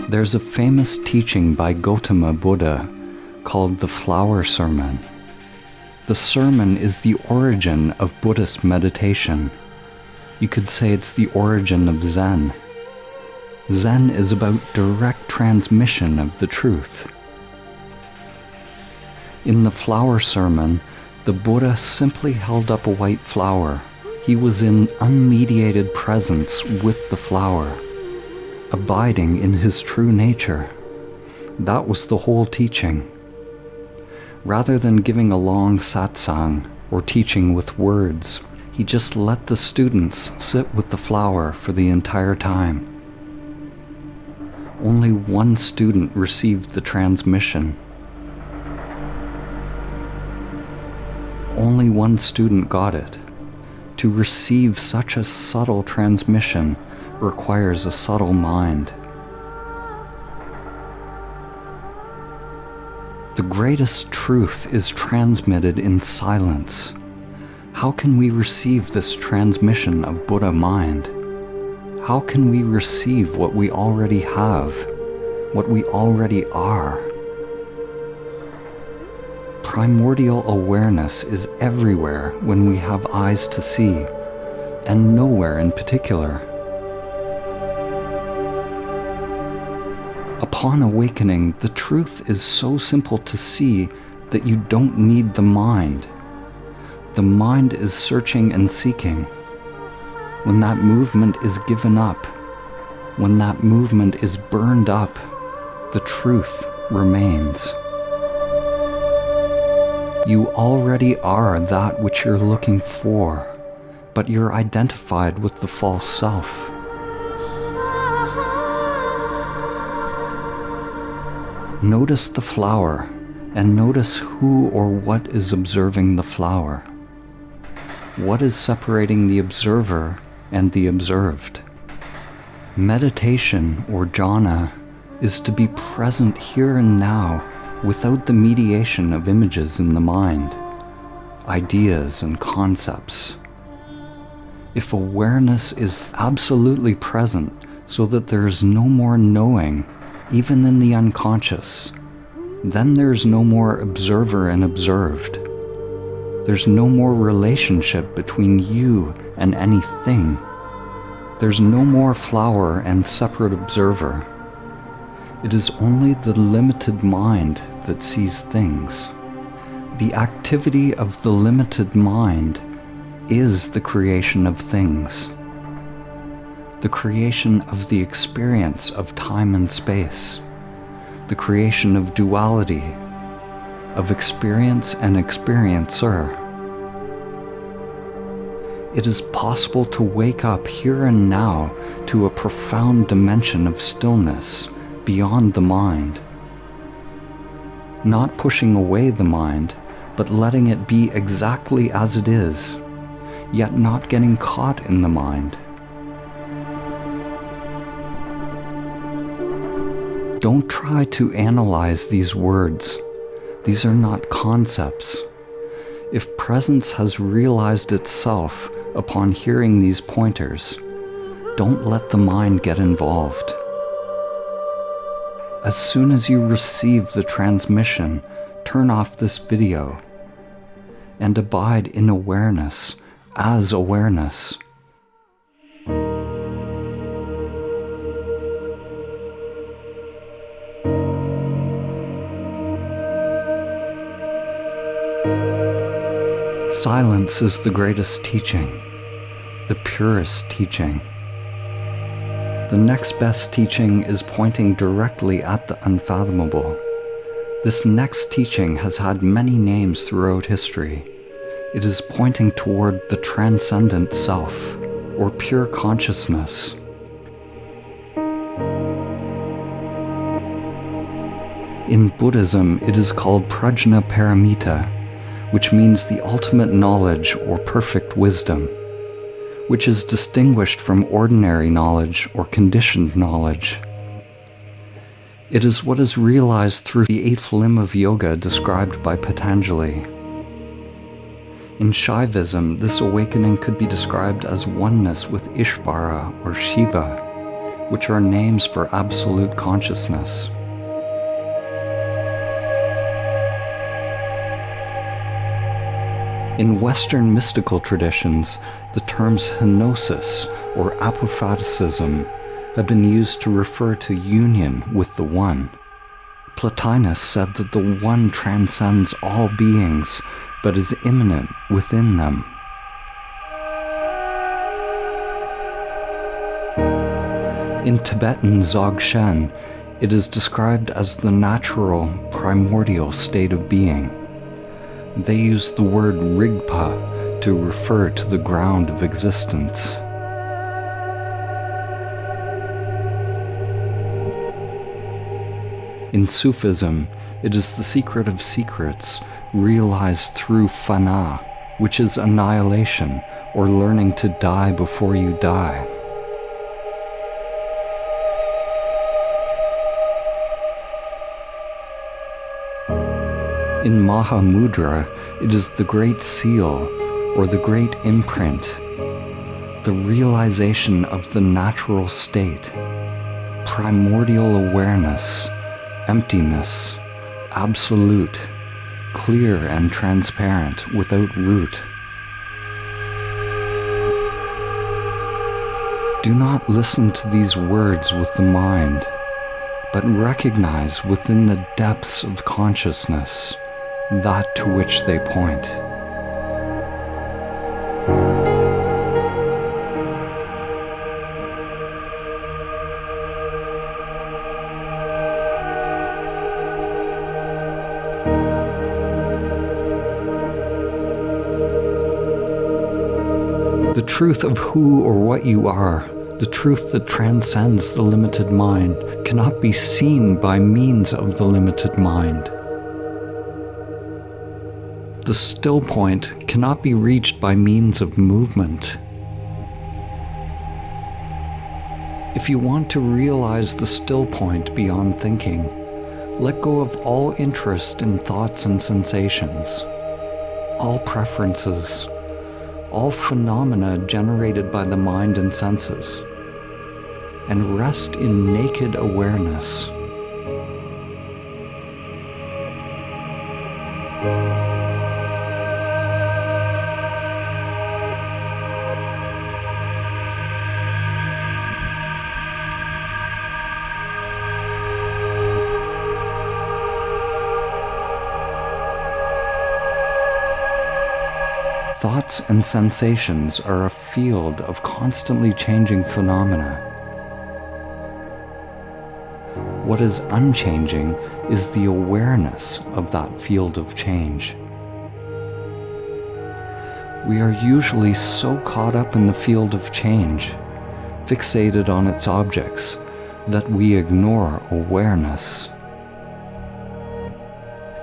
B: There's a famous teaching by Gautama Buddha called the Flower Sermon. The sermon is the origin of Buddhist meditation. You could say it's the origin of Zen. Zen is about direct transmission of the truth. In the Flower Sermon, the Buddha simply held up a white flower. He was in unmediated presence with the flower, abiding in his true nature. That was the whole teaching. Rather than giving a long satsang or teaching with words, he just let the students sit with the flower for the entire time. Only one student received the transmission. Only one student got it. To receive such a subtle transmission requires a subtle mind. The greatest truth is transmitted in silence. How can we receive this transmission of Buddha mind? How can we receive what we already have, what we already are? Primordial awareness is everywhere when we have eyes to see, and nowhere in particular. Upon awakening, the truth is so simple to see that you don't need the mind. The mind is searching and seeking. When that movement is given up, when that movement is burned up, the truth remains. You already are that which you're looking for, but you're identified with the false self. Notice the flower, and notice who or what is observing the flower. What is separating the observer and the observed? Meditation, or jhana, is to be present here and now without the mediation of images in the mind, ideas and concepts. If awareness is absolutely present so that there is no more knowing, even in the unconscious, then there's no more observer and observed. There's no more relationship between you and anything. There's no more flower and separate observer. It is only the limited mind that sees things. The activity of the limited mind is the creation of things. The creation of the experience of time and space, the creation of duality, of experience and experiencer. It is possible to wake up here and now to a profound dimension of stillness beyond the mind. Not pushing away the mind, but letting it be exactly as it is, yet not getting caught in the mind. Don't try to analyze these words. These are not concepts. If presence has realized itself upon hearing these pointers, don't let the mind get involved. As soon as you receive the transmission, turn off this video and abide in awareness as awareness. Silence is the greatest teaching, the purest teaching. The next best teaching is pointing directly at the unfathomable. This next teaching has had many names throughout history. It is pointing toward the transcendent self, or pure consciousness. In Buddhism, it is called prajna paramita, which means the ultimate knowledge or perfect wisdom. which is distinguished from ordinary knowledge or conditioned knowledge. It is what is realized through the eighth limb of yoga described by Patanjali. In Shaivism, this awakening could be described as oneness with Ishvara or Shiva, which are names for absolute consciousness. In Western mystical traditions, the terms henosis or apophaticism have been used to refer to union with the One. Plotinus said that the One transcends all beings, but is immanent within them. In Tibetan Dzogchen, it is described as the natural, primordial state of being. They use the word Rigpa to refer to the ground of existence. In Sufism, it is the secret of secrets, realized through fana, which is annihilation, or learning to die before you die. In Mahamudra, it is the great seal, or the great imprint, the realization of the natural state, primordial awareness, emptiness, absolute, clear and transparent, without root. Do not listen to these words with the mind, but recognize within the depths of consciousness that to which they point. The truth of who or what you are, the truth that transcends the limited mind, cannot be seen by means of the limited mind. The still point cannot be reached by means of movement. If you want to realize the still point beyond thinking, let go of all interest in thoughts and sensations, all preferences, all phenomena generated by the mind and senses, and rest in naked awareness. Thoughts and sensations are a field of constantly changing phenomena. What is unchanging is the awareness of that field of change. We are usually so caught up in the field of change, fixated on its objects, that we ignore awareness.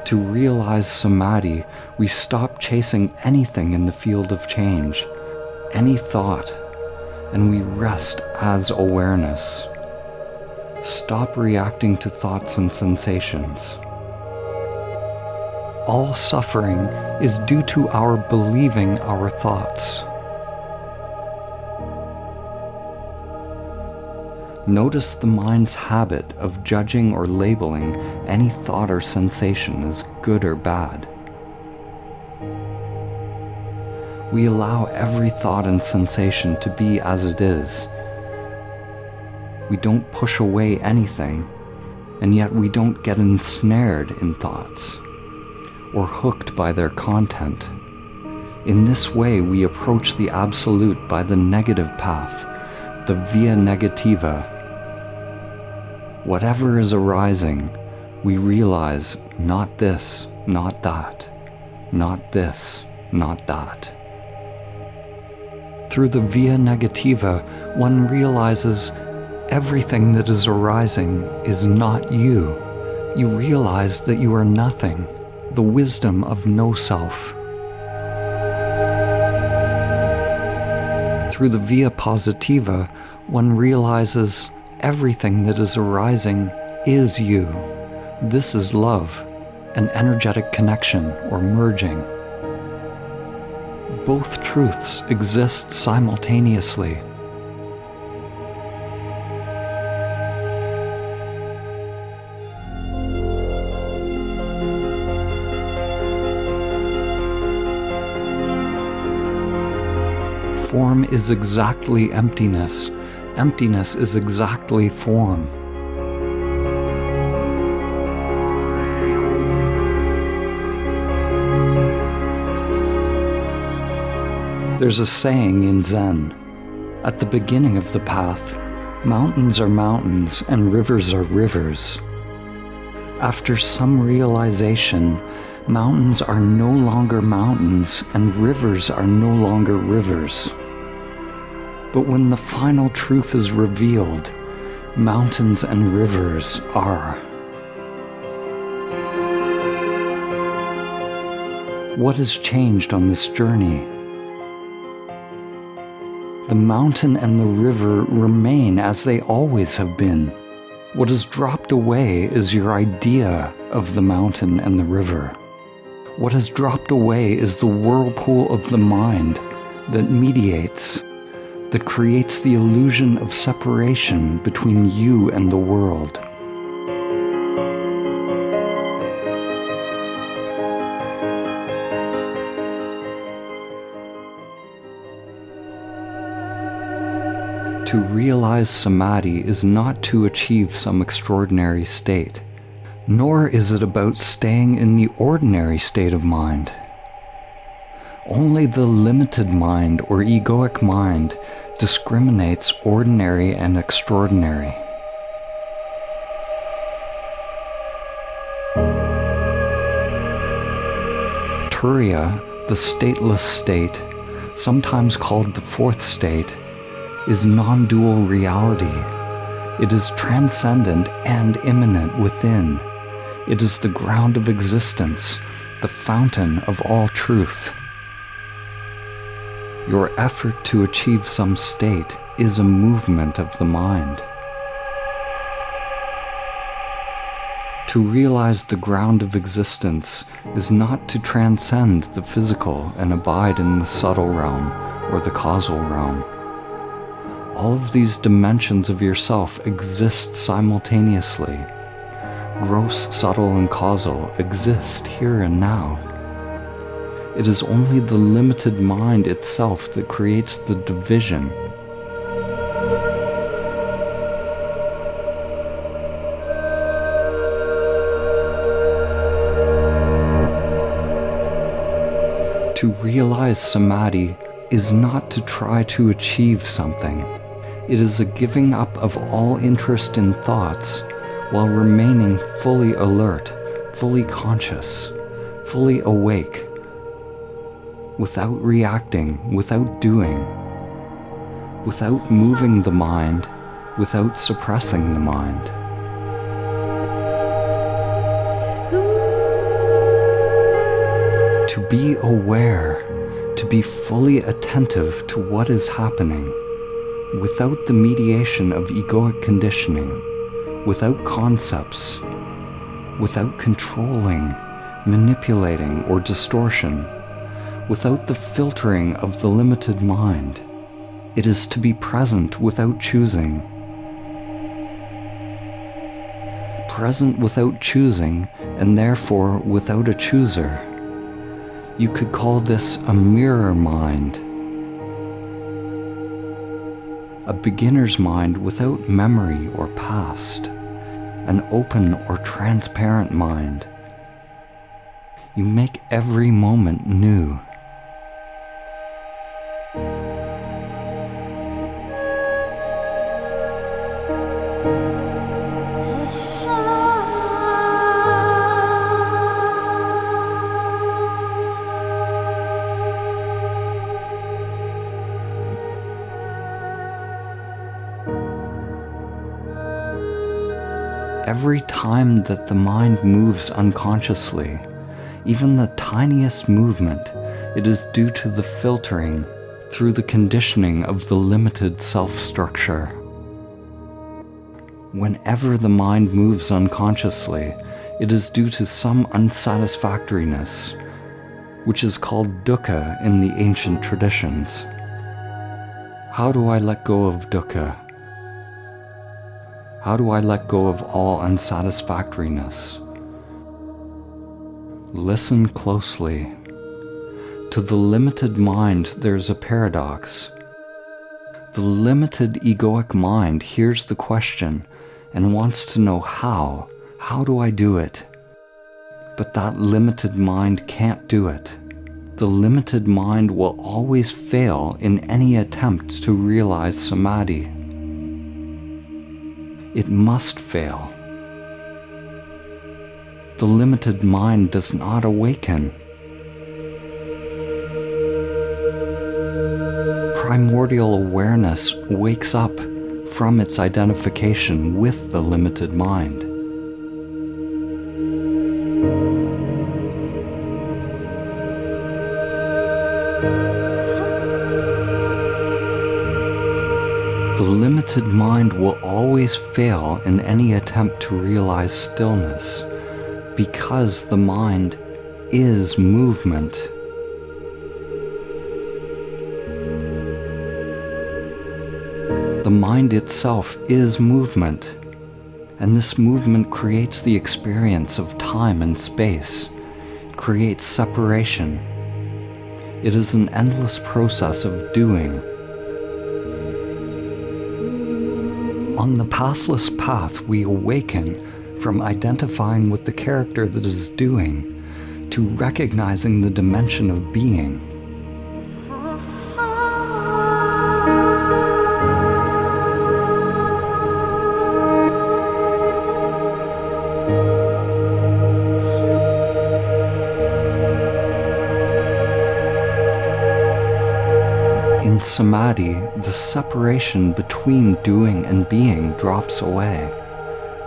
B: To realize Samadhi, we stop chasing anything in the field of change, any thought, and we rest as awareness. Stop reacting to thoughts and sensations. All suffering is due to our believing our thoughts. Notice the mind's habit of judging or labeling any thought or sensation as good or bad. We allow every thought and sensation to be as it is. We don't push away anything, and yet we don't get ensnared in thoughts or hooked by their content. In this way, we approach the Absolute by the negative path, the via negativa. Whatever is arising, we realize not this, not that, not this, not that. Through the via negativa, one realizes everything that is arising is not you. You realize that you are nothing, the wisdom of no self. Through the via positiva, one realizes everything that is arising is you. This is love, an energetic connection or merging. Both truths exist simultaneously. Form is exactly emptiness. Emptiness is exactly form. There's a saying in Zen, at the beginning of the path, mountains are mountains and rivers are rivers. After some realization, mountains are no longer mountains and rivers are no longer rivers. But when the final truth is revealed, mountains and rivers are. What has changed on this journey? The mountain and the river remain as they always have been. What has dropped away is your idea of the mountain and the river. What has dropped away is the whirlpool of the mind that mediates, that creates the illusion of separation between you and the world. To realize Samadhi is not to achieve some extraordinary state, nor is it about staying in the ordinary state of mind. Only the limited mind or egoic mind discriminates ordinary and extraordinary. Turiya, the stateless state, sometimes called the fourth state, is non-dual reality. It is transcendent and immanent within. It is the ground of existence, the fountain of all truth. Your effort to achieve some state is a movement of the mind. To realize the ground of existence is not to transcend the physical and abide in the subtle realm or the causal realm. All of these dimensions of yourself exist simultaneously. Gross, subtle, and causal exist here and now. It is only the limited mind itself that creates the division. To realize Samadhi is not to try to achieve something. It is a giving up of all interest in thoughts while remaining fully alert, fully conscious, fully awake, without reacting, without doing, without moving the mind, without suppressing the mind. To be aware, to be fully attentive to what is happening, without the mediation of egoic conditioning, without concepts, without controlling, manipulating, or distortion, without the filtering of the limited mind. It is to be present without choosing. Present without choosing, and therefore without a chooser. You could call this a mirror mind. A beginner's mind without memory or past. An open or transparent mind. You make every moment new. Every time that the mind moves unconsciously, even the tiniest movement, it is due to the filtering, through the conditioning of the limited self-structure. Whenever the mind moves unconsciously, it is due to some unsatisfactoriness, which is called dukkha in the ancient traditions. How do I let go of dukkha? How do I let go of all unsatisfactoriness? Listen closely. To the limited mind, there's a paradox. The limited egoic mind hears the question and wants to know how. How do I do it? But that limited mind can't do it. The limited mind will always fail in any attempt to realize Samadhi. It must fail. The limited mind does not awaken. Primordial awareness wakes up from its identification with the limited mind. The limited mind will always fail in any attempt to realize stillness, because the mind is movement. The mind itself is movement, and this movement creates the experience of time and space, creates separation. It is an endless process of doing. On the pathless path, we awaken from identifying with the character that is doing to recognizing the dimension of being. In Samadhi, the separation between doing and being drops away.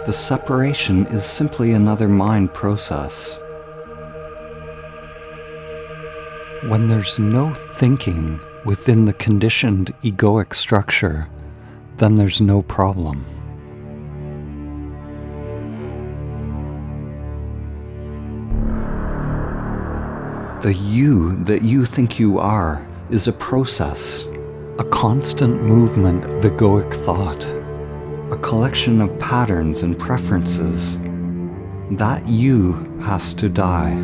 B: The separation is simply another mind process. When there's no thinking within the conditioned egoic structure, then there's no problem. The you that you think you are is a process, a constant movement of egoic thought, a collection of patterns and preferences. That you has to die.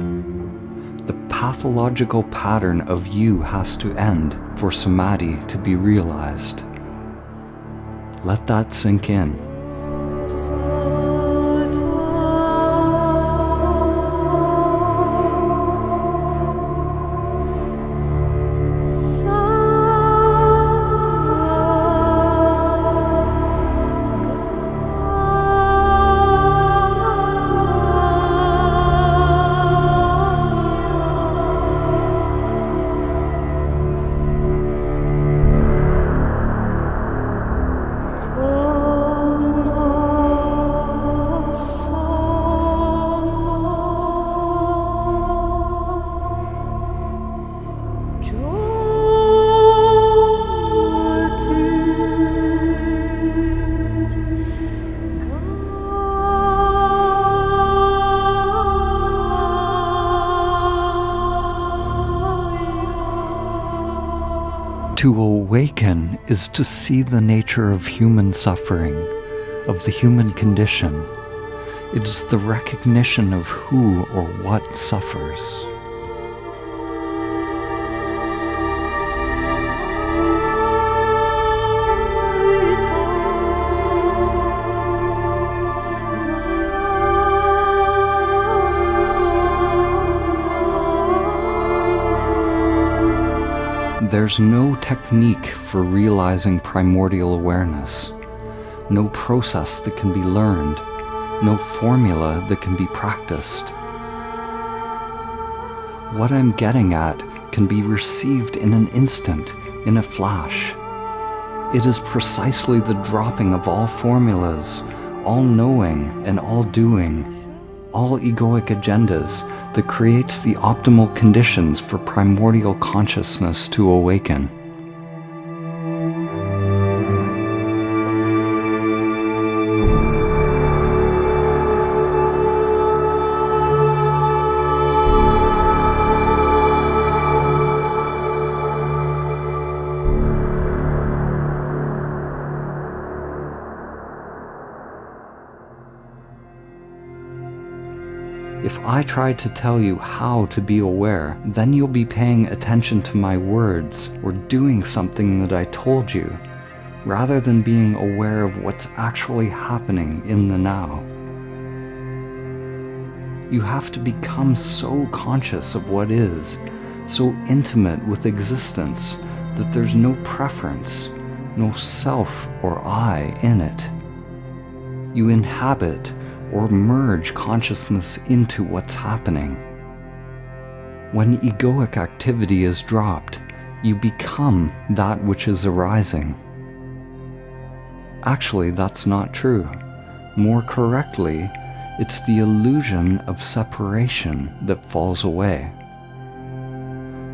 B: The pathological pattern of you has to end for Samadhi to be realized. Let that sink in. To awaken is to see the nature of human suffering, of the human condition. It is the recognition of who or what suffers. There's no technique for realizing primordial awareness, no process that can be learned, no formula that can be practiced. What I'm getting at can be received in an instant, in a flash. It is precisely the dropping of all formulas, all knowing and all doing, all egoic agendas that creates the optimal conditions for primordial consciousness to awaken. If I try to tell you how to be aware, then you'll be paying attention to my words or doing something that I told you, rather than being aware of what's actually happening in the now. You have to become so conscious of what is, so intimate with existence, that there's no preference, no self or I in it. You inhabit or merge consciousness into what's happening. When egoic activity is dropped, you become that which is arising. Actually, that's not true. More correctly, it's the illusion of separation that falls away.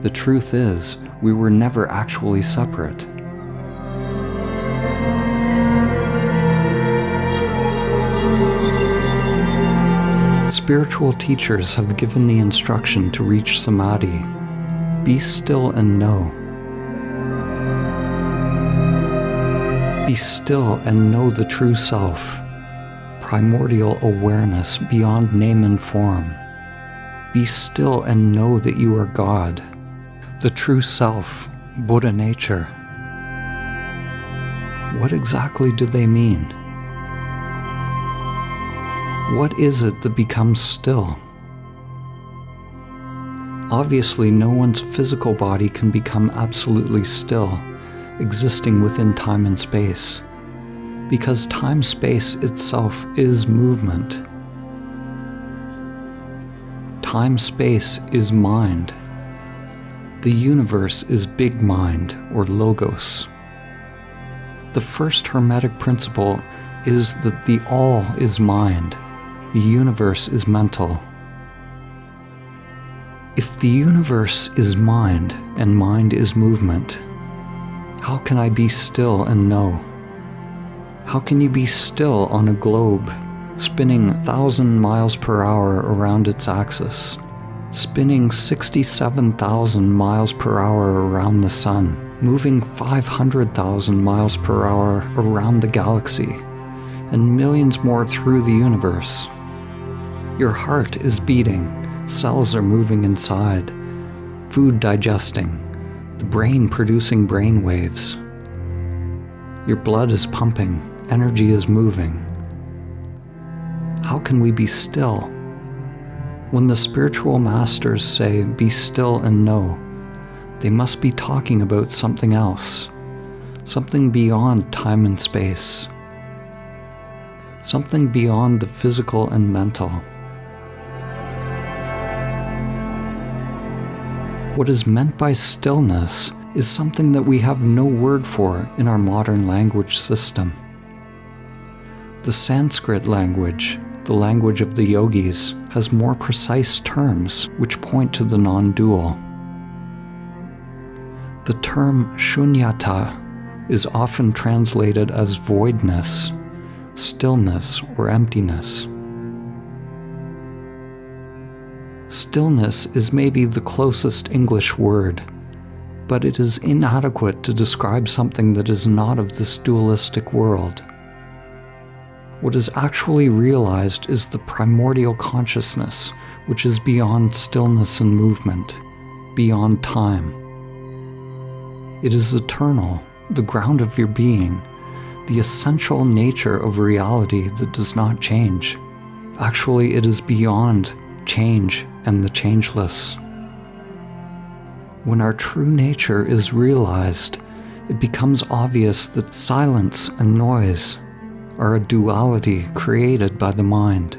B: The truth is, we were never actually separate. Spiritual teachers have given the instruction to reach Samadhi. Be still and know. Be still and know the true self, primordial awareness beyond name and form. Be still and know that you are God, the true self, Buddha nature. What exactly do they mean? What is it that becomes still? Obviously, no one's physical body can become absolutely still, existing within time and space, because time-space itself is movement. Time-space is mind. The universe is big mind, or logos. The first Hermetic principle is that the all is mind. The universe is mental. If the universe is mind and mind is movement, how can I be still and know? How can you be still on a globe, spinning 1,000 miles per hour around its axis, spinning 67,000 miles per hour around the sun, moving 500,000 miles per hour around the galaxy, and millions more through the universe? Your heart is beating, cells are moving inside, food digesting, the brain producing brain waves. Your blood is pumping, energy is moving. How can we be still? When the spiritual masters say, be still and know, they must be talking about something else, something beyond time and space, something beyond the physical and mental. What is meant by stillness is something that we have no word for in our modern language system. The Sanskrit language, the language of the yogis, has more precise terms which point to the non-dual. The term shunyata is often translated as voidness, stillness, or emptiness. Stillness is maybe the closest English word, but it is inadequate to describe something that is not of this dualistic world. What is actually realized is the primordial consciousness, which is beyond stillness and movement, beyond time. It is eternal, the ground of your being, the essential nature of reality that does not change. Actually, it is beyond change and the changeless. When our true nature is realized, it becomes obvious that silence and noise are a duality created by the mind.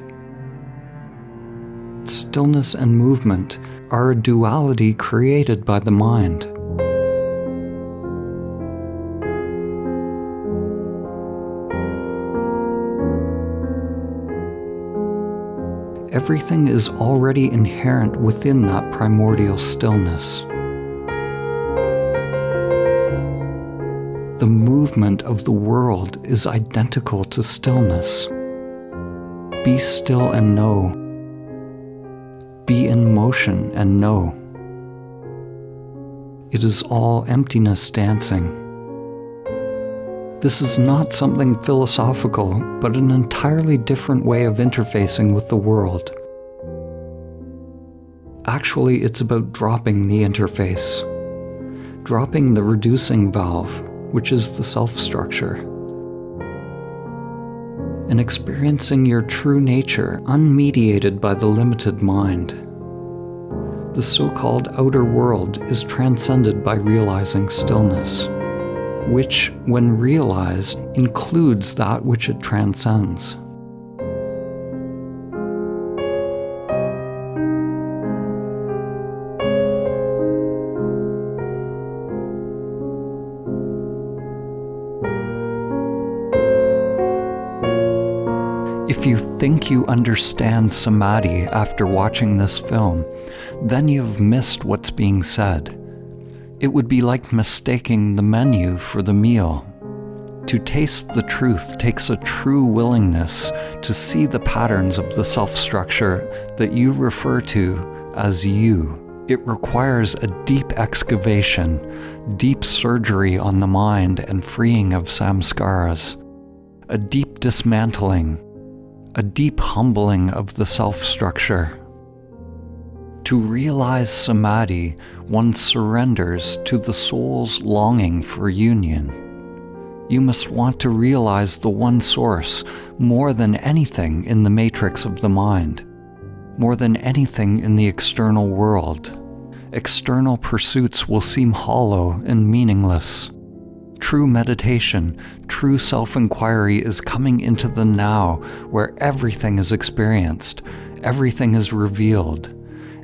B: Stillness and movement are a duality created by the mind. Everything is already inherent within that primordial stillness. The movement of the world is identical to stillness. Be still and know. Be in motion and know. It is all emptiness dancing. This is not something philosophical, but an entirely different way of interfacing with the world. Actually, it's about dropping the interface, dropping the reducing valve, which is the self-structure, and experiencing your true nature unmediated by the limited mind. The so-called outer world is transcended by realizing stillness, which, when realized, includes that which it transcends. If you think you understand Samadhi after watching this film, then you've missed what's being said. It would be like mistaking the menu for the meal. To taste the truth takes a true willingness to see the patterns of the self-structure that you refer to as you. It requires a deep excavation, deep surgery on the mind and freeing of samskaras, a deep dismantling, a deep humbling of the self-structure. To realize Samadhi, one surrenders to the soul's longing for union. You must want to realize the one source more than anything in the matrix of the mind, more than anything in the external world. External pursuits will seem hollow and meaningless. True meditation, true self-inquiry is coming into the now, where everything is experienced, everything is revealed,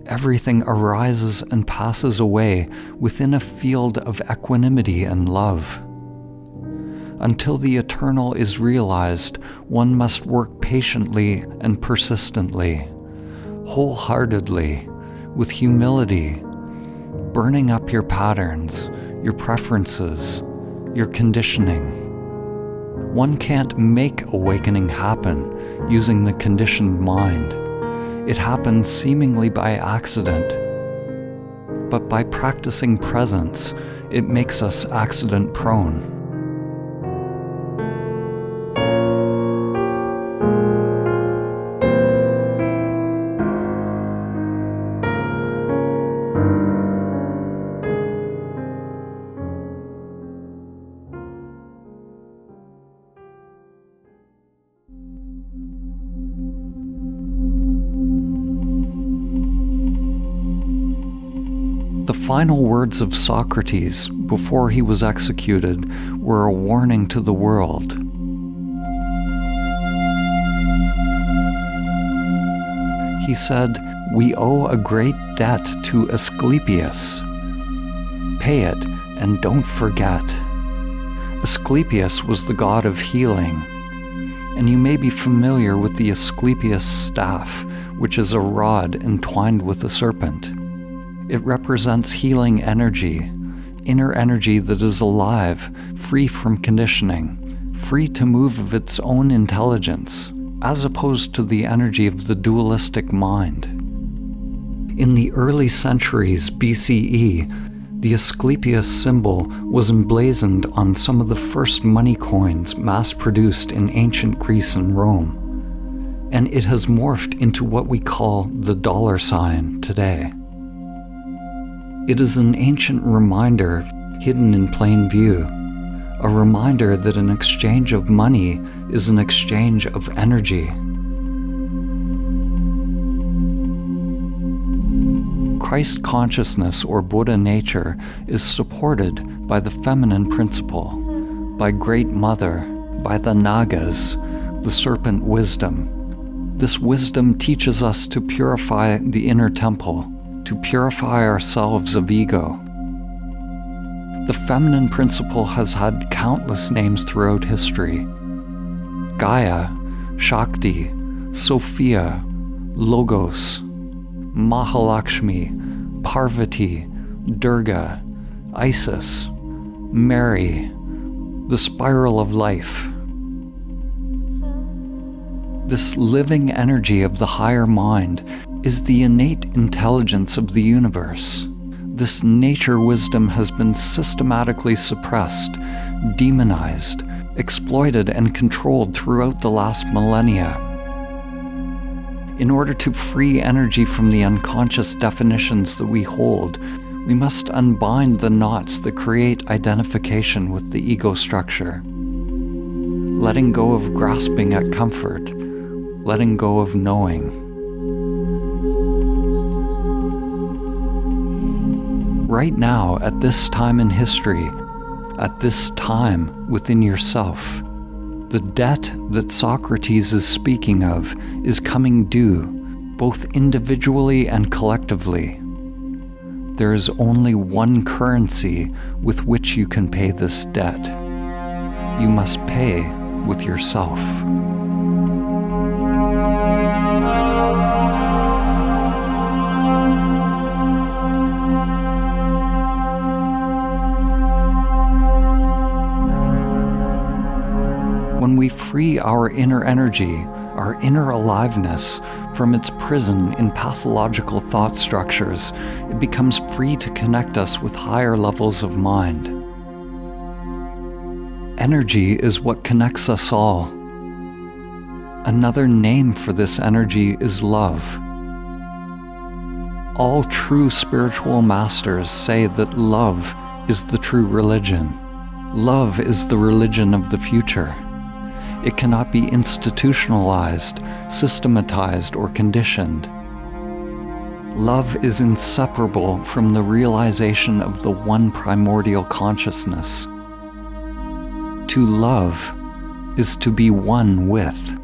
B: everything arises and passes away within a field of equanimity and love. Until the eternal is realized, one must work patiently and persistently, wholeheartedly, with humility, burning up your patterns, your preferences, your conditioning. One can't make awakening happen using the conditioned mind. It happens seemingly by accident. But by practicing presence, it makes us accident-prone. The final words of Socrates before he was executed were a warning to the world. He said, "We owe a great debt to Asclepius. Pay it and don't forget." Asclepius was the god of healing, and you may be familiar with the Asclepius staff, which is a rod entwined with a serpent. It represents healing energy, inner energy that is alive, free from conditioning, free to move of its own intelligence, as opposed to the energy of the dualistic mind. In the early centuries BCE, the Asclepius symbol was emblazoned on some of the first money coins mass-produced in ancient Greece and Rome, and it has morphed into what we call the dollar sign today. It is an ancient reminder hidden in plain view, a reminder that an exchange of money is an exchange of energy. Christ consciousness or Buddha nature is supported by the feminine principle, by Great Mother, by the Nagas, the serpent wisdom. This wisdom teaches us to purify the inner temple, to purify ourselves of ego. The feminine principle has had countless names throughout history. Gaia, Shakti, Sophia, Logos, Mahalakshmi, Parvati, Durga, Isis, Mary, the spiral of life. This living energy of the higher mind is the innate intelligence of the universe. This nature wisdom has been systematically suppressed, demonized, exploited, and controlled throughout the last millennia. In order to free energy from the unconscious definitions that we hold, we must unbind the knots that create identification with the ego structure. Letting go of grasping at comfort, letting go of knowing. Right now, at this time in history, at this time within yourself, the debt that Socrates is speaking of is coming due, both individually and collectively. There is only one currency with which you can pay this debt. You must pay with yourself. When we free our inner energy, our inner aliveness, from its prison in pathological thought structures, it becomes free to connect us with higher levels of mind. Energy is what connects us all. Another name for this energy is love. All true spiritual masters say that love is the true religion. Love is the religion of the future. It cannot be institutionalized, systematized, or conditioned. Love is inseparable from the realization of the one primordial consciousness. To love is to be one with.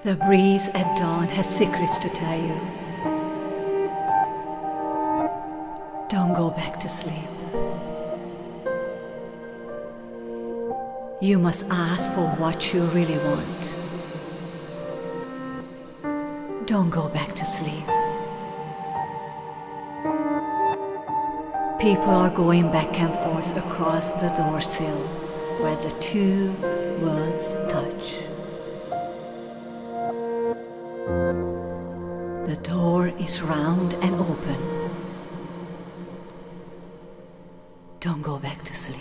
A: The breeze at dawn has secrets to tell you. Don't go back to sleep. You must ask for what you really want. Don't go back to sleep. People are going back and forth across the door sill where the two worlds touch. The door is round and open. Don't go back to sleep.